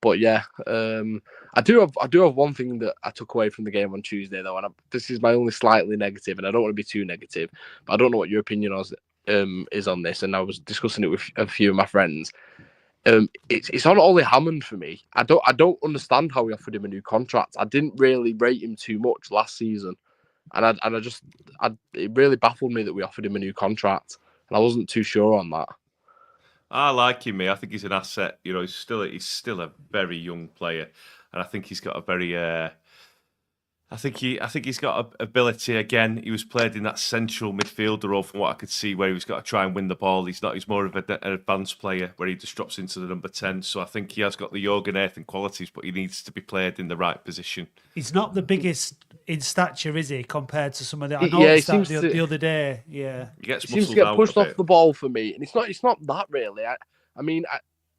But yeah, I do have one thing that I took away from the game on Tuesday though, and this is my only slightly negative, and I don't want to be too negative, but I don't know what your opinion is on this, and I was discussing it with a few of my friends. It's on Ollie Hammond for me. I don't understand how we offered him a new contract. I didn't really rate him too much last season, and it really baffled me that we offered him a new contract, and I wasn't too sure on that. I like him, mate. I think he's an asset. He's still a very young player, and I think he's got a very. I think he's got ability. Again, he was played in that central midfielder role from what I could see, where he was got to try and win the ball. He's more of an advanced player where he just drops into the number 10. So I think he has got the Jorgen Nathan qualities, but he needs to be played in the right position. He's not the biggest in stature, is he, compared to some of the... I noticed that the other day. Yeah, he seems to get pushed off the ball for me, and it's not that really. I mean,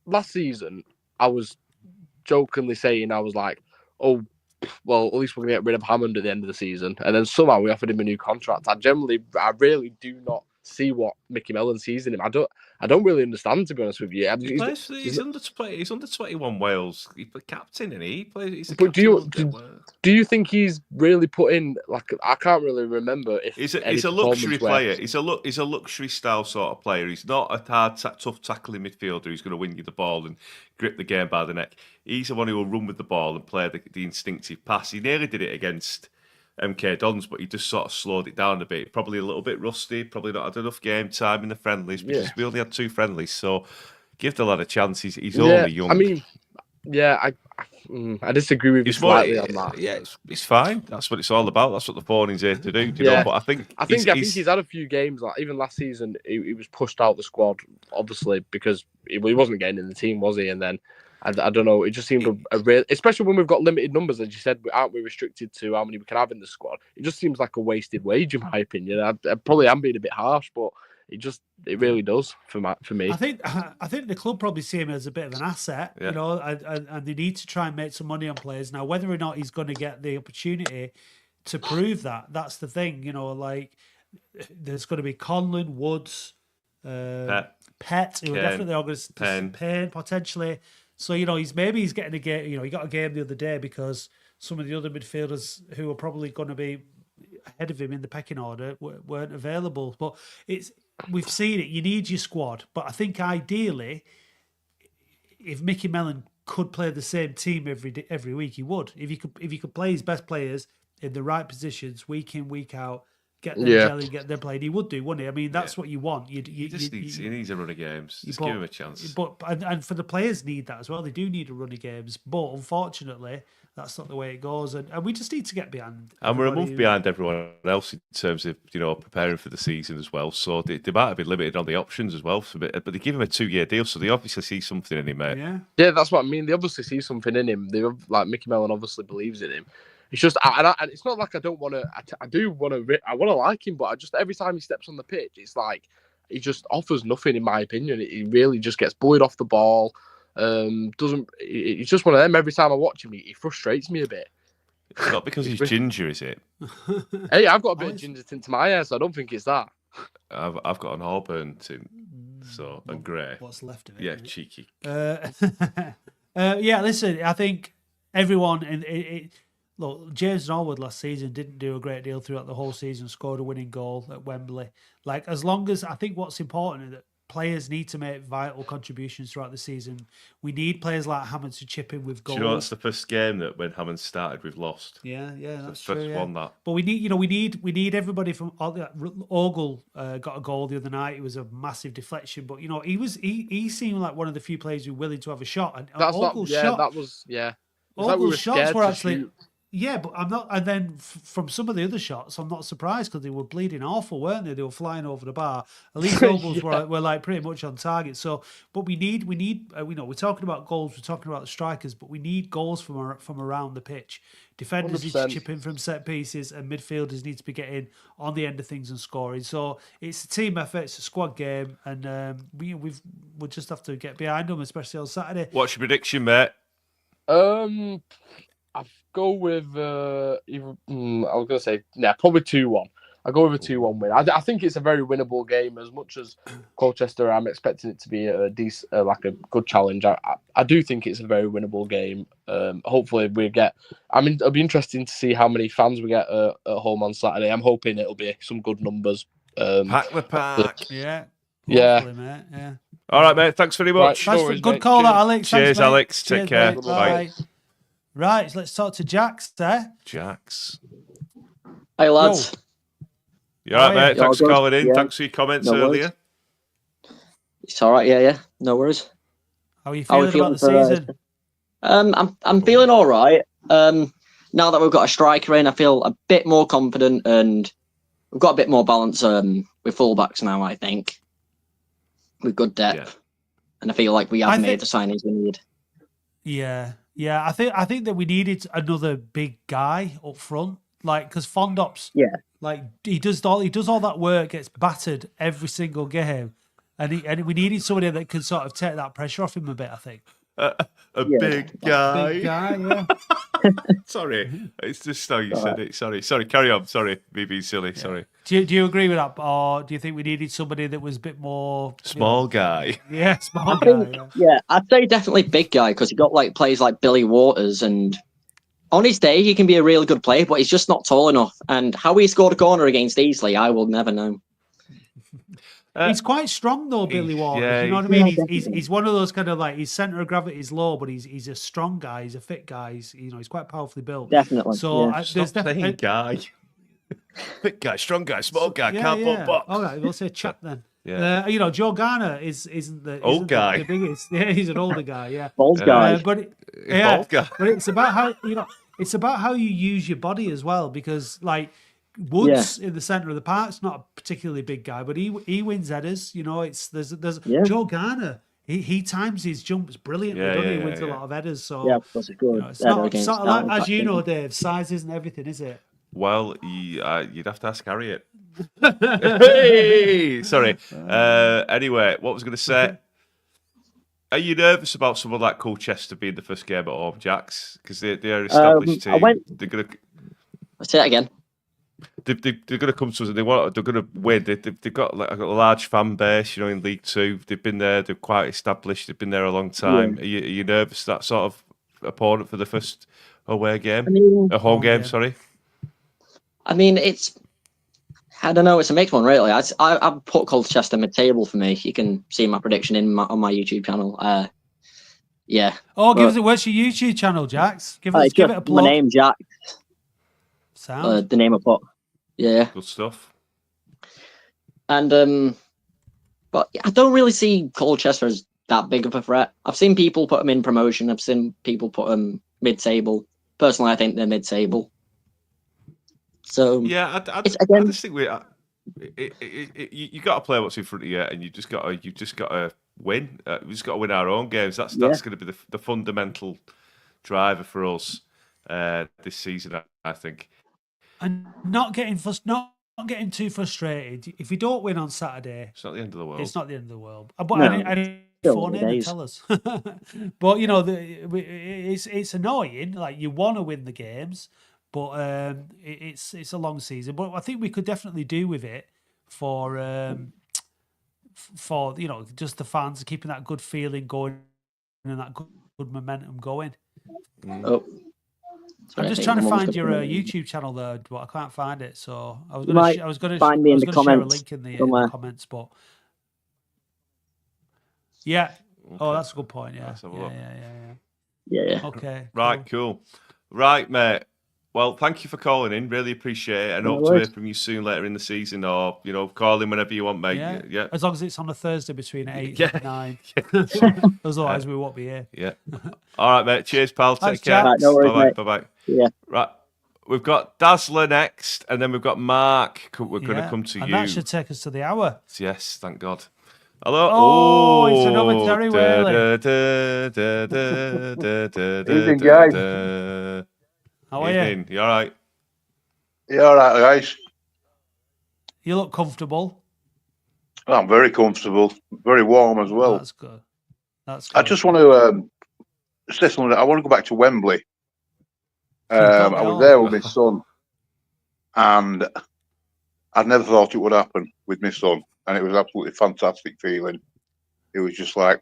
last season I was jokingly saying, I was like, oh, well, at least we're going to get rid of Hammond at the end of the season. And then somehow we offered him a new contract. I really do not see what Mickey Mellon sees in him. I don't really understand, to be honest with you. He's under 21 Wales. He's the captain, and he plays. He's but do you think he's really put in, like, I can't really remember if he's a luxury player. He's a luxury style sort of player. He's not a hard, tough tackling midfielder who's going to win you the ball and grip the game by the neck. He's the one who will run with the ball and play the instinctive pass. He nearly did it against MK Dons, but he just sort of slowed it down a bit. Probably a little bit rusty, probably not had enough game time in the friendlies, because we only had 2 friendlies. So give the lad a chance. He's only young. I mean, I disagree with you slightly on that. Yeah, it's fine. That's what it's all about. That's what the phoning's here to do. But I think he's had a few games. Like even last season, he was pushed out the squad, obviously, because he wasn't getting in the team, was he? And then I don't know. It just seemed a real, especially when we've got limited numbers, as you said. Aren't we restricted to how many we can have in the squad? It just seems like a wasted wage, in my opinion. I probably am being a bit harsh, but it really does for me. I think the club probably see him as a bit of an asset, and they need to try and make some money on players. Now, whether or not he's going to get the opportunity to prove that's the thing. Like there's going to be Conlon, Woods, Pett, who are definitely all going to Payne potentially. So, he's getting a game. He got a game the other day because some of the other midfielders who are probably going to be ahead of him in the pecking order weren't available. But we've seen it. You need your squad. But I think ideally, if Mickey Mellon could play the same team every week, he would. If he could play his best players in the right positions week in, week out, get them gelling, get them playing, he would do, wouldn't he? I mean, that's what you want. He needs a run of games. Just give him a chance. And for the players need that as well. They do need a run of games. But unfortunately, that's not the way it goes. And we just need to get behind. And we're a month behind everyone else in terms of, preparing for the season as well. So they might have been limited on the options as well. But they give him a 2-year deal, so they obviously see something in him, mate. Yeah, that's what I mean. They obviously see something in him. Mickey Mellon obviously believes in him. It's just, and it's not like I don't want to. I want to like him, but every time he steps on the pitch, it's like he just offers nothing, in my opinion. He really just gets bullied off the ball. He's just one of them. Every time I watch him, he frustrates me a bit. It's not because he's ginger, is it? Hey, I've got a bit of ginger tint to my hair, so I don't think it's that. I've got an auburn tint, and grey. What's left of it? Yeah, cheeky. Listen, I think everyone look, James Norwood last season didn't do a great deal throughout the whole season, scored a winning goal at Wembley. Like, as long as, I think what's important is that players need to make vital contributions throughout the season. We need players like Hammond to chip in with Do goals. you know that's the first game that when Hammond started, we've lost? Yeah, that's the first true. one that. But we need everybody from Ogle got a goal the other night. It was a massive deflection, but he seemed like one of the few players who were willing to have a shot. And Ogle's shot, that was yeah. Ogle's shots were actually. Yeah, but I'm not. And then from some of the other shots, I'm not surprised because they were bleeding awful, weren't they? They were flying over the bar. At least Ogle's were like pretty much on target. So, but we need. We're talking about goals. We're talking about the strikers, but we need goals from around the pitch. Defenders 100%. Need to chip in from set pieces, and midfielders need to be getting on the end of things and scoring. So it's a team effort. It's a squad game, and we'll just have to get behind them, especially on Saturday. What's your prediction, mate? I'll go with I was going to say probably 2-1. I'll go with a 2-1 win. I think it's a very winnable game. As much as Colchester, I'm expecting it to be a decent, like a good challenge. I do think it's a very winnable game. Hopefully we get. I mean, it'll be interesting to see how many fans we get at home on Saturday. I'm hoping it'll be some good numbers. Pack the park. Yeah. Mate, yeah. All right, mate. Thanks very much. Right, good call, that, Alex. Cheers, Thanks, Alex. Cheers, Take care. Mate. Bye. Right, let's talk to Jax there. Jax. Hey, lads. You all right, mate? Thanks for calling in. Thanks for your comments earlier. It's all right, yeah. No worries. How are you feeling about the season? I'm feeling all right. Now that we've got a striker in, I feel a bit more confident, and we've got a bit more balance with fullbacks now, I think, with good depth. And I feel like we have made the signings we need. Yeah. I think that we needed another big guy up front, like because Fondop's like he does all that work, gets battered every single game, and we needed somebody that could sort of take that pressure off him a bit. I think big guy. Big guy, yeah. Sorry, it's just how you said it. Sorry. Carry on. Sorry, me being silly. Yeah. Sorry. Do you agree with that, or do you think we needed somebody that was a bit more small guy? Yeah, small guy. Yeah, I'd say definitely big guy because he got like players like Billy Waters, and on his day he can be a really good player, but he's just not tall enough. And how he scored a corner against Eastleigh, I will never know. He's quite strong though, Billy Waters. Yeah, you know what I mean? He's one of those kind of like his center of gravity is low, but he's a strong guy. He's a fit guy. He's quite powerfully built. Definitely. So there's definitely guy, fit guy, strong guy, small guy, can't put box. All right, we'll say chap then. Yeah. Joe Garner isn't the old guy. The biggest. Yeah, he's an older guy. Yeah, bald guy. But it's about how it's about how you use your body as well, because like. Woods in the centre of the park's not a particularly big guy, but he wins headers. There's Joe Garner. He times his jumps brilliantly. He wins a lot of headers. So that's good. It's not like, as you know, Dave. Size isn't everything, is it? Well, you'd have to ask Harriet. Hey, sorry. Anyway, what was I going to say? Are you nervous about someone like Colchester being the first game at home, Jax? Because they're an established team. They're going to. Say that again. They're going to come to us and they're going to win. They've got like a large fan base, in League Two. They've been there. They're quite established. They've been there a long time. Yeah. Are you nervous that sort of opponent for the first away game? A home game, sorry. I mean, I don't know. It's a mixed one, really. I put Colchester mid-table for me. You can see my prediction on my YouTube channel. Yeah. Oh, what's your YouTube channel, Jax? Give it a plug. My name, Jax. Sound. The name I put. Yeah. Good stuff. And but I don't really see Colchester as that big of a threat. I've seen people put them in promotion. I've seen people put them mid-table. Personally, I think they're mid-table. So yeah, I just think you got to play what's in front of you, and you just got to win. We just got to win our own games. That's going to be the fundamental driver for us this season, I think. And not getting too frustrated. If we don't win on Saturday, it's not the end of the world. It's not the end of the world. But I didn't phone in and tell us. But it's annoying. Like you want to win the games, but it's a long season. But I think we could definitely do with it for just the fans keeping that good feeling going and that good momentum going. Oh. I'm just trying to find your YouTube channel there, but I can't find it. So I was going to find me in the comments share a link in the comments, but Yeah. Oh, Okay. that's a good point. Yeah. Let's have a look. Yeah. Okay. Right, cool. Right, mate. Well, thank you for calling in. Really appreciate it. And No hope to worries. hear from you soon later in the season, or call in whenever you want, mate. Yeah. Yeah. As long as it's on a Thursday between 8 Yeah. and 9. Otherwise, we won't be here. Yeah. All right, mate. Cheers, pal. Thanks, Take care. Jack. Right, no worries, Bye-bye. mate. Bye-bye. Yeah. Right. We've got Dazzler next, and then we've got Mark. We're going to come to and you. that should take us to the hour. Yes, thank God. Hello. Oh, it's another Terry Whaley. Evening, guys. How are you? Evening. You all right? Yeah, all right, guys. You look comfortable. I'm very comfortable, very warm as well. That's good. That's I good. just want to say something. I want to go back to Wembley. I was there with my son, and I'd never thought it would happen with my son, and it was absolutely fantastic feeling. It was just like,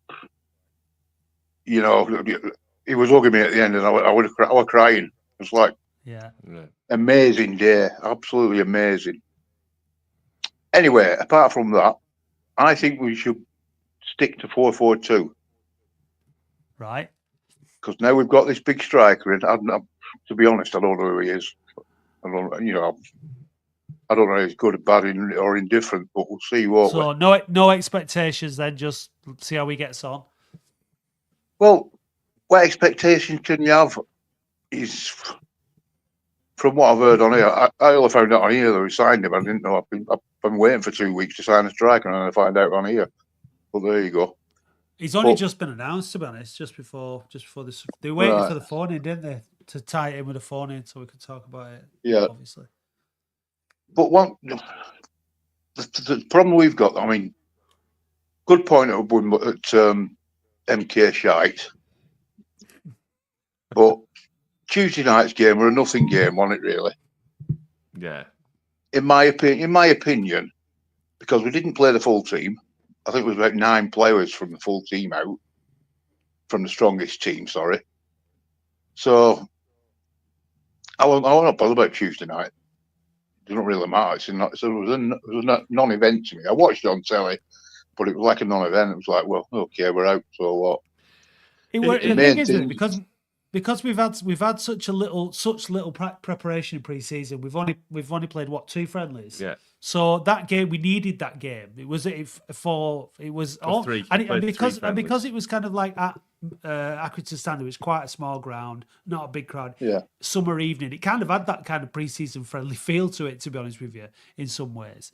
he was hugging me at the end, and I was crying. It was like, yeah, amazing day, absolutely amazing. Anyway, apart from that, I think we should stick to 4-4-2. Right. Because now we've got this big striker, and to be honest, I don't know who he is. I don't know if he's good or bad or indifferent, but we'll see. So no expectations then. Just see how he gets on. Well, what expectations can you have? Is from what I've heard on here. I only found out on here that we signed him. I didn't know. I've been waiting for 2 weeks to sign a striker, and then I find out on here. Well, there you go. He's only just been announced, to be honest, just before this. They waited for the phone in, didn't they, to tie it in with the phone in so we could talk about it. Yeah, obviously. But the problem we've got, I mean, good point at MK shite, but Tuesday night's game were a nothing game, wasn't it? Really? Yeah. In my opinion, because we didn't play the full team. I think it was about 9 players from the full team out, from the strongest team, sorry. So, I won't bother about Tuesday night. It doesn't really matter. It was a non-event to me. I watched it on telly, but it was like a non-event. It was like, well, okay, we're out, so what? The thing is, because we've had such little preparation pre-season. We've only played 2 friendlies. Yeah. So that game, we needed that game. It was all three, and because friendlies. it was kind of like at Accrington Stanley, which is quite a small ground, not a big crowd. Yeah. Summer evening, it kind of had that kind of pre-season friendly feel to it. To be honest with you, in some ways.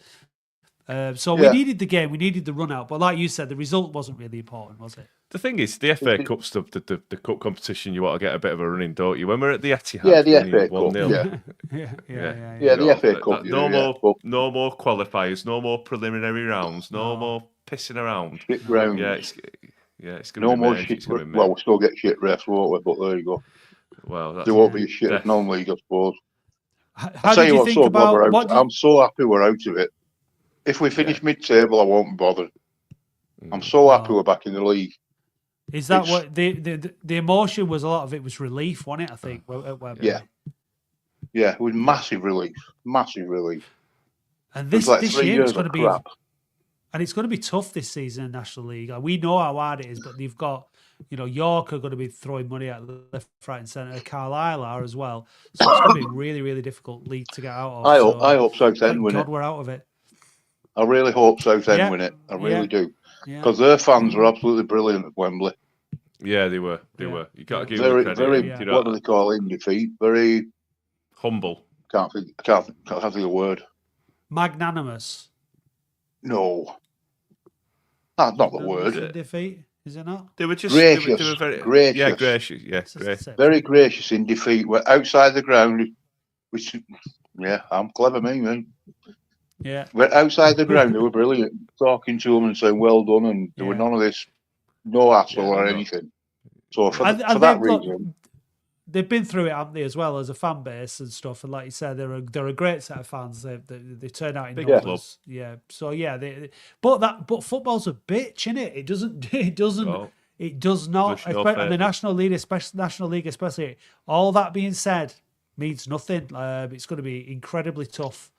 We needed the game, we needed the run out, but like you said, the result wasn't really important, was it? The thing is, the FA Cup stuff, the cup competition, you want to get a bit of a running, don't you? When we're at the Etihad, yeah, the FA Cup, yeah, the FA Cup. No more qualifiers, no more preliminary rounds, no more pissing around. Shit rounds. It's going to be more made. shit. Well, we'll still get shit refs, won't we? But there you go. Well, there won't be shit non-league, I suppose. How do you think about? I'm so happy we're out of it. If we finish mid-table, I won't be bothered. I'm so happy we're back in the league. Is that what the emotion was? A lot of it was relief, wasn't it? I think. Yeah, it was massive relief. And this year it's going to be, and it's going to be tough this season in National League. Like, we know how hard it is, but they've got, York are going to be throwing money at left, right, and centre. Carlisle are as well, so it's going to be a really, really difficult league to get out of. I hope Southend win it. God, we're out of it. I really hope Southend win it. I really do. Because their fans were absolutely brilliant at Wembley. Yeah, they were. You got to give them credit. Very, what do they call in defeat? Very humble. Can't think of the word. Magnanimous. No, that's not the word. Defeat, is it not? They were just gracious. They were very, gracious. Yeah, gracious. Yeah, gracious. Very gracious in defeat. We're outside the ground. Which, I'm clever, man. Yeah. We're outside the ground. They were brilliant, talking to them and saying well done, and there were none of this, no hassle or anything. So for that reason, they've been through it, haven't they, as well as a fan base and stuff. And like you said, they're a great set of fans. They turn out in big numbers. club. Yeah. So but football's a bitch, innit? It does not. And the National League, especially. All that being said, means nothing. It's going to be incredibly tough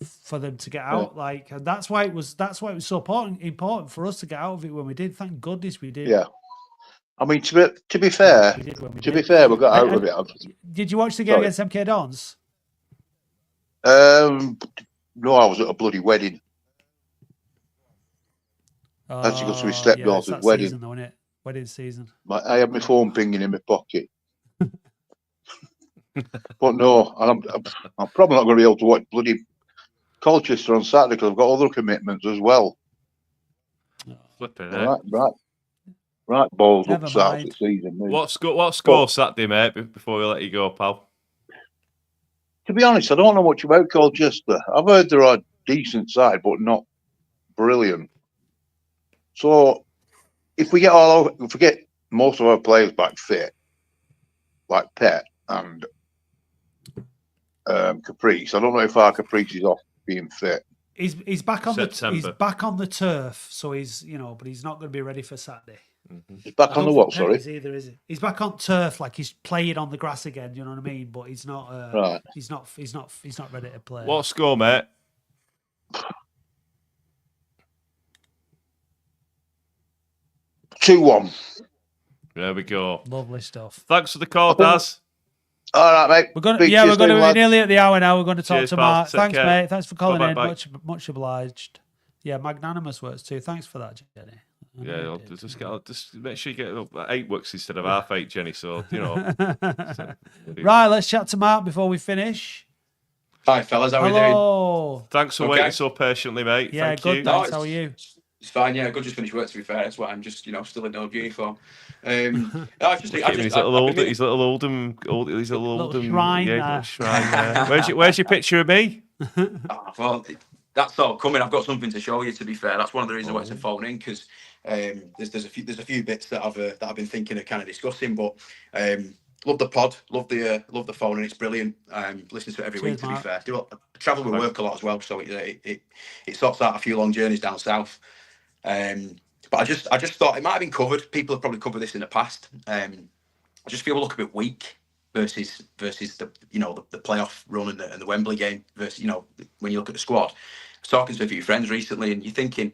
for them to get out. Like, and that's why it was so important for us to get out of it when we did. Thank goodness we did. Yeah. I mean, to be fair, we got out of it. Did you watch the game against MK Dons? No, I was at a bloody wedding. I had to go to his stepdaughter's wedding. Season, though, isn't it? Wedding season. I had my phone pinging in my pocket. But no, and I'm probably not going to be able to watch bloody Colchester on Saturday because I've got other commitments as well. Flipping right, balls Never up south mind. this season. What score Saturday, mate? Before we let you go, pal. To be honest, I don't know much about Colchester. I've heard they're a decent side, but not brilliant. So, if we get most of our players back fit, like Pet and Caprice, I don't know if our Caprice is off being fit. He's back on September. he's back on the turf, so he's but he's not going to be ready for Saturday. He's back on the what? Sorry, either is he? He's back on turf, like he's playing on the grass again. You know what I mean? But he's not. Right. He's not ready to play. What score, mate? 2-1. There we go. Lovely stuff. Thanks for the call, Daz. We're going to be nearly at the hour now. We're going to talk Cheers, to pal. Mark. Take Thanks, care. mate. Thanks for calling in. Bye. Much obliged. Yeah, magnanimous words too. Thanks for that, Jenny. Yeah, I'll just make sure you get 8 works instead of half 8, Jenny. So Right, let's chat to Mark before we finish. Hi, fellas. How are you doing? Hello. Thanks for waiting so patiently, mate. Yeah, Thank good. you. Thanks. How are you? It's fine. Yeah, good. Just finished work. To be fair, that's why I'm just still in no uniform. His little Oldham shrine. Where's your picture of me? Well, that's all coming. I've got something to show you. To be fair, that's one of the reasons I wanted to phone in because there's a few bits that I've been thinking of kind of discussing. But love the pod, love the phone, and it's brilliant. Listen to it every week. To be fair, I travel with work a lot as well, so it sorts out a few long journeys down south. But I just thought it might have been covered. People have probably covered this in the past. I just feel we look a bit weak versus the playoff run and the Wembley game versus when you look at the squad. I was talking to a few friends recently, and you're thinking,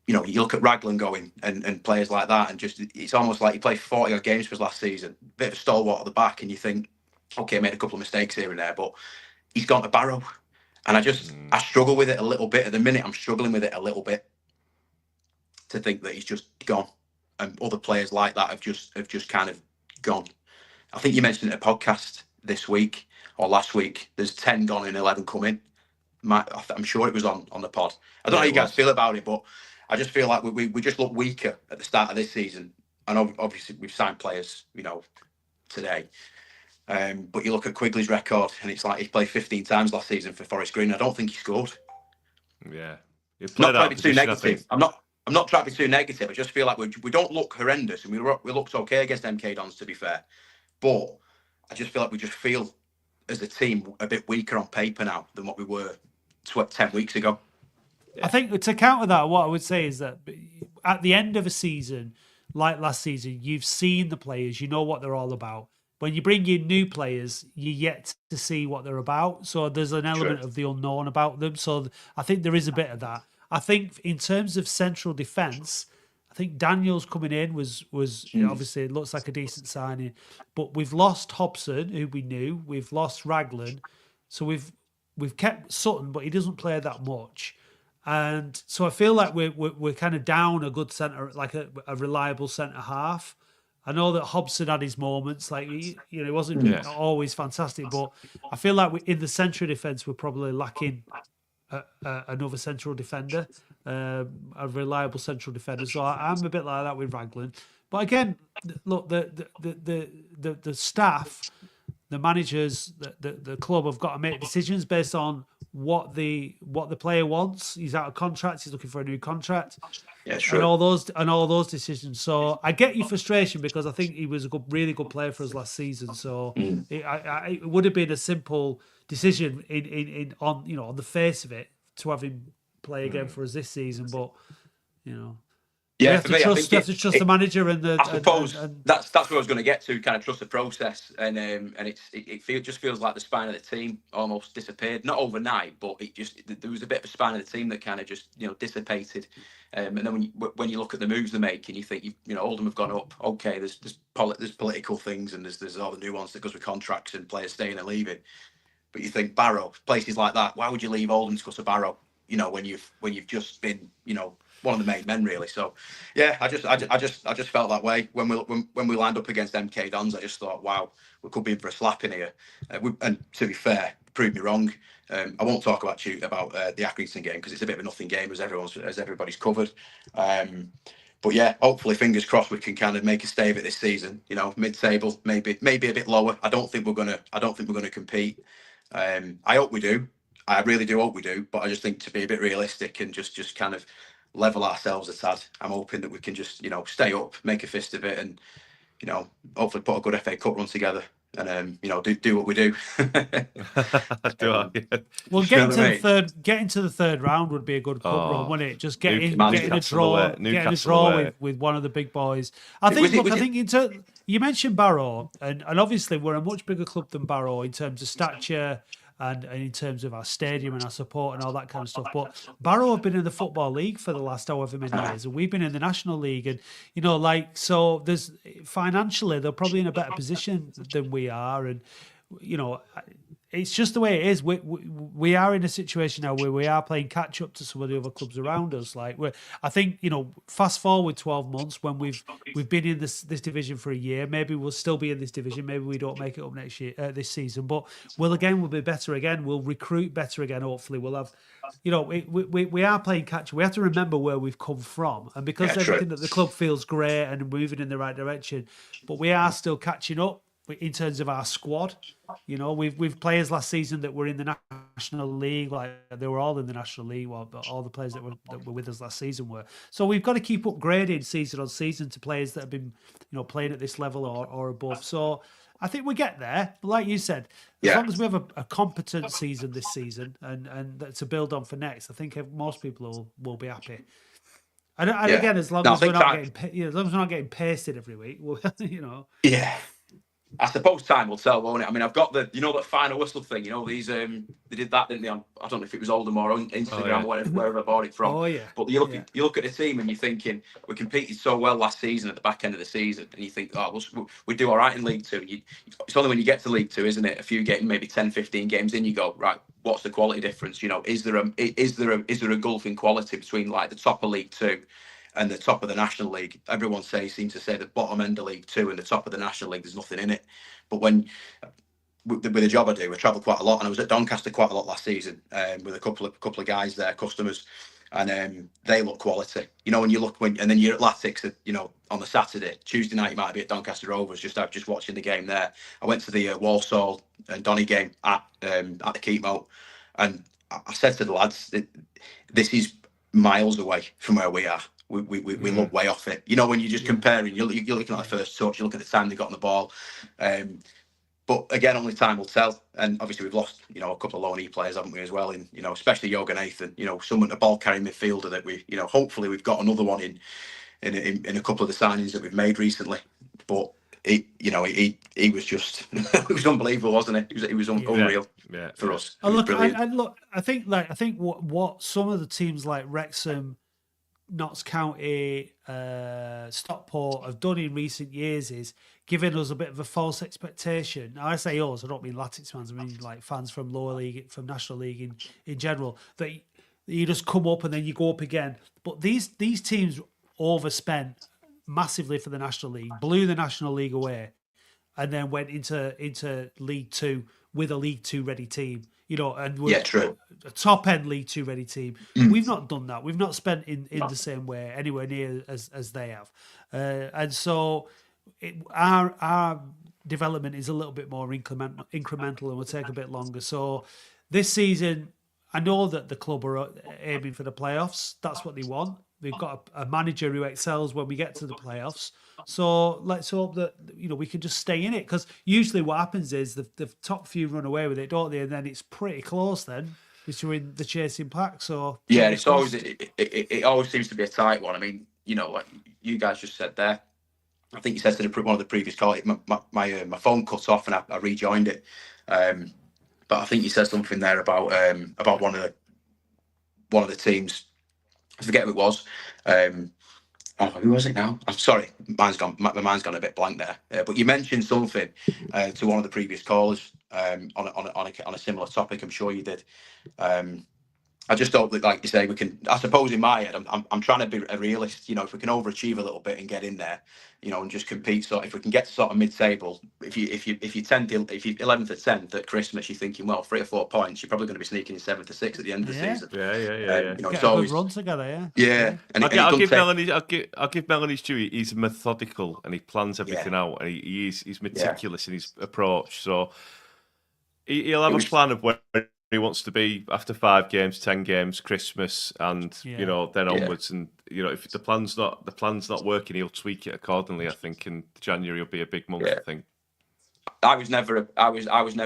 you look at Raglan going and players like that, and just it's almost like he played 40 odd games for us last season, bit of a stalwart at the back, and you think, okay, made a couple of mistakes here and there, but he's gone to Barrow, and I struggle with it a little bit at the minute. I'm struggling with it a little bit to think that he's just gone, and other players like that have just kind of gone. I think you mentioned in a podcast this week or last week. There's 10 gone and 11 come in. I'm sure it was on the pod. I don't know how you guys feel about it, but I just feel like we just look weaker at the start of this season. And obviously we've signed players, today. But you look at Quigley's record, and it's like he played 15 times last season for Forest Green. I don't think he scored. Yeah, not trying to be too negative. I'm not trying to be too negative. I just feel like we don't look horrendous, and we looked okay against MK Dons, to be fair. But I just feel like we just feel as a team a bit weaker on paper now than what we were 10 weeks ago. I think to counter that, what I would say is that at the end of a season, like last season, you've seen the players, you know what they're all about. When you bring in new players, you're yet to see what they're about. So there's an element of the unknown about them. So I think there is a bit of that. I think in terms of central defence, I think Daniels coming in was obviously it looks like a decent signing, but we've lost Hobson, who we knew. We've lost Raglan, so we've kept Sutton, but he doesn't play that much, and so I feel like we're kind of down a good centre, like a reliable centre half. I know that Hobson had his moments, like he wasn't always fantastic, but I feel like in the central defence we're probably lacking another central defender, a reliable central defender. So I'm a bit like that with Raglan. But again, look, the staff, the managers, the club have got to make decisions based on what the player wants. He's out of contract. He's looking for a new contract. Yeah, sure. And all those decisions. So I get your frustration because I think he was a really good player for us last season. So it would have been a simple decision on the face of it to have him play again for us this season, but Yeah, we have for to me, trust, the manager and the. I suppose that's where I was going to get to. Kind of trust the process, and it just feels like the spine of the team almost disappeared. Not overnight, but there was a bit of a spine of the team that kind of just dissipated. And then when you look at the moves they're making, you think Oldham have gone up. Okay, there's political things, and there's all the nuance that goes with contracts and players staying and leaving. But you think Barrow, places like that, why would you leave Oldham to go to Barrow? When you've just been one of the main men, really. So yeah, I just felt that way when we lined up against MK Dons. I just thought, wow, we could be in for a slap in here. And to be fair, proved me wrong. I won't talk about the Accrington game because it's a bit of a nothing game as everybody's covered. But yeah, hopefully, fingers crossed, we can kind of make a stay of it this season. Mid-table, maybe a bit lower. I don't think we're gonna compete. I hope we do. I really do hope we do. But I just think to be a bit realistic and just kind of level ourselves a tad, I'm hoping that we can just stay up, make a fist of it, and hopefully put a good FA Cup run together. And do what we do. Well, getting to the third round would be a good cup run, wouldn't it? Just getting a draw with one of the big boys. I think you mentioned Barrow, and obviously we're a much bigger club than Barrow in terms of stature and in terms of our stadium and our support and all that kind of stuff. But Barrow have been in the Football League for the last however many years, and we've been in the National League. And, so there's financially, they're probably in a better position than we are. And, it's just the way it is. We are in a situation now where we are playing catch up to some of the other clubs around us. I think fast forward 12 months when we've been in this division for a year. Maybe we'll still be in this division. Maybe we don't make it up next year, this season. But we'll be better again. We'll recruit better again. Hopefully, we'll have. We are playing catch up. We have to remember where we've come from, and because everything at the club feels great and moving in the right direction, but we are still catching up in terms of our squad. We've players last season that were in the National League, like they were all in the National League. Well, all the players that were with us last season were. So we've got to keep upgrading season on season to players that have been, playing at this level or above. So I think we get there. But like you said, as long as we have a competent season this season and to build on for next, I think most people will be happy. And again, as long as we're not getting pasted every week, Yeah. I suppose time will tell, won't it? I mean, I've got that final whistle thing. These they did that, didn't they? I don't know if it was Oldham or on Instagram or wherever I bought it from. Oh yeah. But you look at the team and you're thinking we competed so well last season at the back end of the season, and you think, we do all right in League Two. It's only when you get to League Two, isn't it? A few games, maybe 10, 15 games in, you go, right, what's the quality difference? Is there a gulf in quality between like the top of League Two and the top of the National League? Everyone seems to say the bottom end of League Two and the top of the National League, there's nothing in it. But with the job I do, I travel quite a lot, and I was at Doncaster quite a lot last season with a couple of guys there, customers, and they look quality. When you look and then you're at Latics, on the Saturday, Tuesday night you might be at Doncaster Rovers, just watching the game there. I went to the Walsall and Donny game at the KUPOD, and I said to the lads, this is miles away from where we are. We look way off it. When you're just comparing, you're looking at the first touch, you look at the time they got on the ball. But again, only time will tell. And obviously, we've lost, a couple of loanee players, haven't we, as well? Especially Yoga Nathan. Someone, a ball carrying midfielder that we, hopefully we've got another one in a couple of the signings that we've made recently. But he was just, it was unbelievable, wasn't it? It was unreal for us. I think what some of the teams like Wrexham, Notts County, Stockport have done in recent years is giving us a bit of a false expectation. Now, I say us, I don't mean Latics fans, I mean like fans from lower league, from National League in general, that you just come up and then you go up again. But these teams overspent massively for the National League, blew the National League away, and then went into League Two with a League Two ready team. And we're a top end League Two ready team. We've not done that. We've not spent in the same way anywhere near as they have. And so our development is a little bit more incremental and will take a bit longer. So this season, I know that the club are aiming for the playoffs. That's what they want. They've got a manager who excels when we get to the playoffs. So let's hope that we can just stay in it, because usually what happens is the top few run away with it, don't they? And then it's pretty close then between the chasing pack. So yeah, it always seems to be a tight one. I mean, like you guys just said there, I think you said to one of the previous calls, my phone cut off and I rejoined it. But I think you said something there about one of the teams. I forget who it was. Who was it now? I'm sorry, my mind's gone a bit blank there. But you mentioned something to one of the previous callers on a similar topic. I'm sure you did. I just hope that, like you say, we can. I suppose in my head, I'm trying to be a realist. If we can overachieve a little bit and get in there, and just compete. So if we can get to sort of mid-table, if you're 11th or 10th at Christmas, you're thinking, well, 3 or 4 points, you're probably going to be sneaking in 7th or 6th at the end of the season. Yeah. It's always a good run together. Yeah. And I'll give Melanie's due. He's methodical and he plans everything out, and he's meticulous in his approach. So he'll have a plan of where he wants to be after 5 games, 10 games, Christmas, and then onwards. And if the plan's not working, he'll tweak it accordingly. I think, and January will be a big month. I think. I was never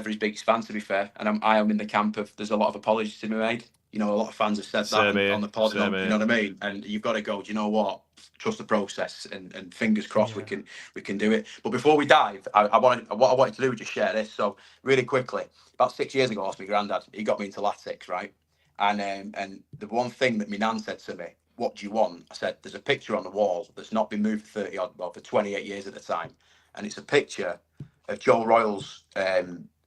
his biggest fan, to be fair, and I am in the camp of there's a lot of apologies to be made. A lot of fans have said that on the pod. You know what I mean? And you've got to go. Do you know what? Trust the process, and fingers crossed we can do it. But before we dive, what I wanted to do was just share this. So really quickly, about 6 years ago, I lost my granddad. He got me into Latics, right? And the one thing that my nan said to me, "What do you want?" I said, "There's a picture on the wall that's not been moved for 28 years at the time, and it's a picture of Joe Royal's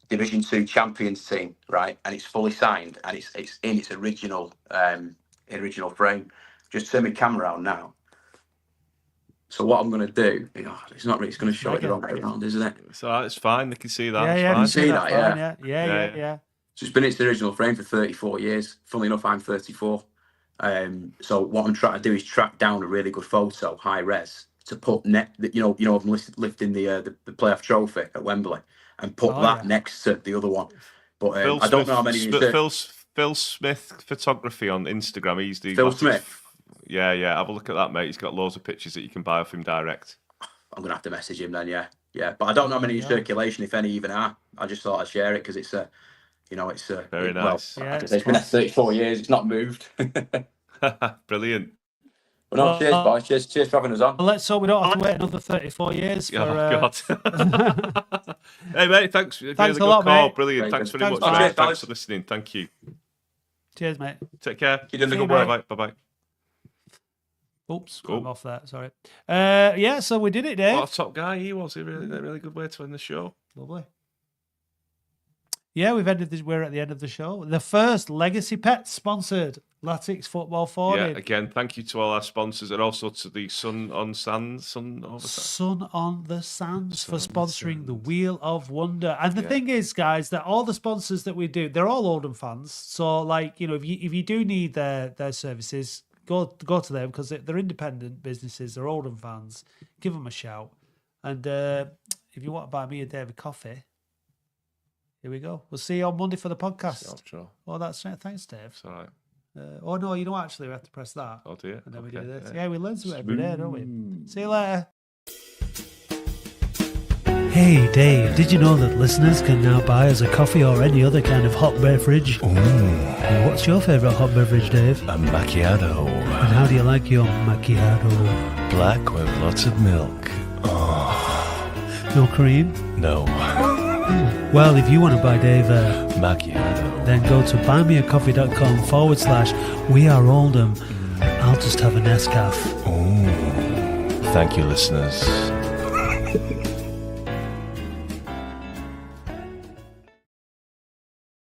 Division 2 champions team, right? And it's fully signed, and it's in its original frame." Just turn my camera on now. So what I'm going to do, it's not really, it's going to show it the wrong way around, isn't it? So it's fine. They can see that. Yeah, you can see that, yeah. So it's been in its original frame for 34 years. Funnily enough, I'm 34. So what I'm trying to do is track down a really good photo, high res, to put I'm lifting the playoff trophy at Wembley, and put that next to the other one. But I don't know how many. Phil Smith photography on Instagram. He's the Phil Smith. Yeah. Have a look at that, mate. He's got loads of pictures that you can buy off him direct. I'm gonna have to message him then. Yeah. But I don't know how many in circulation, if any, even are. I just thought I'd share it because it's very nice. Well, it's been 34 years. It's not moved. Brilliant. Well, no, cheers, boys. Cheers for having us on. Well, let's hope we don't have to wait another 34 years. God. Hey, mate, thanks for a the lot, call. mate. Brilliant. Thanks very much. Thanks for listening. Thank you. Cheers, mate. Take care. Keep doing the good work. Bye-bye. Oops, I'm off that. Sorry. So we did it, Dave. What a top guy he was. A really good way to end the show. Lovely. Yeah, we're at the end of the show. The first Legacy Pets sponsored Latics Football Forward. Yeah, again, thank you to all our sponsors and also to the Sun on the Sands for sponsoring the Wheel of Wonder. And the thing is, guys, that all the sponsors that we do, they're all Oldham fans. So, if you do need their services, go to them because they're independent businesses. They're Oldham fans. Give them a shout. And if you want to buy me a David coffee, here we go. We'll see you on Monday for the podcast. Sure. Oh, that's right. Thanks, Dave. It's all right. Oh, no, you don't actually. We have to press that. Oh, dear. And then we do this. Yeah, we learn something every day, don't we? See you later. Hey Dave, did you know that listeners can now buy us a coffee or any other kind of hot beverage? Ooh. What's your favourite hot beverage, Dave? A macchiato. And how do you like your macchiato? Black with lots of milk. Oh. No cream? No. Well, if you want to buy Dave a macchiato, then go to buymeacoffee.com/We Are Oldham. I'll just have a Nescafe. Oh. Thank you, listeners.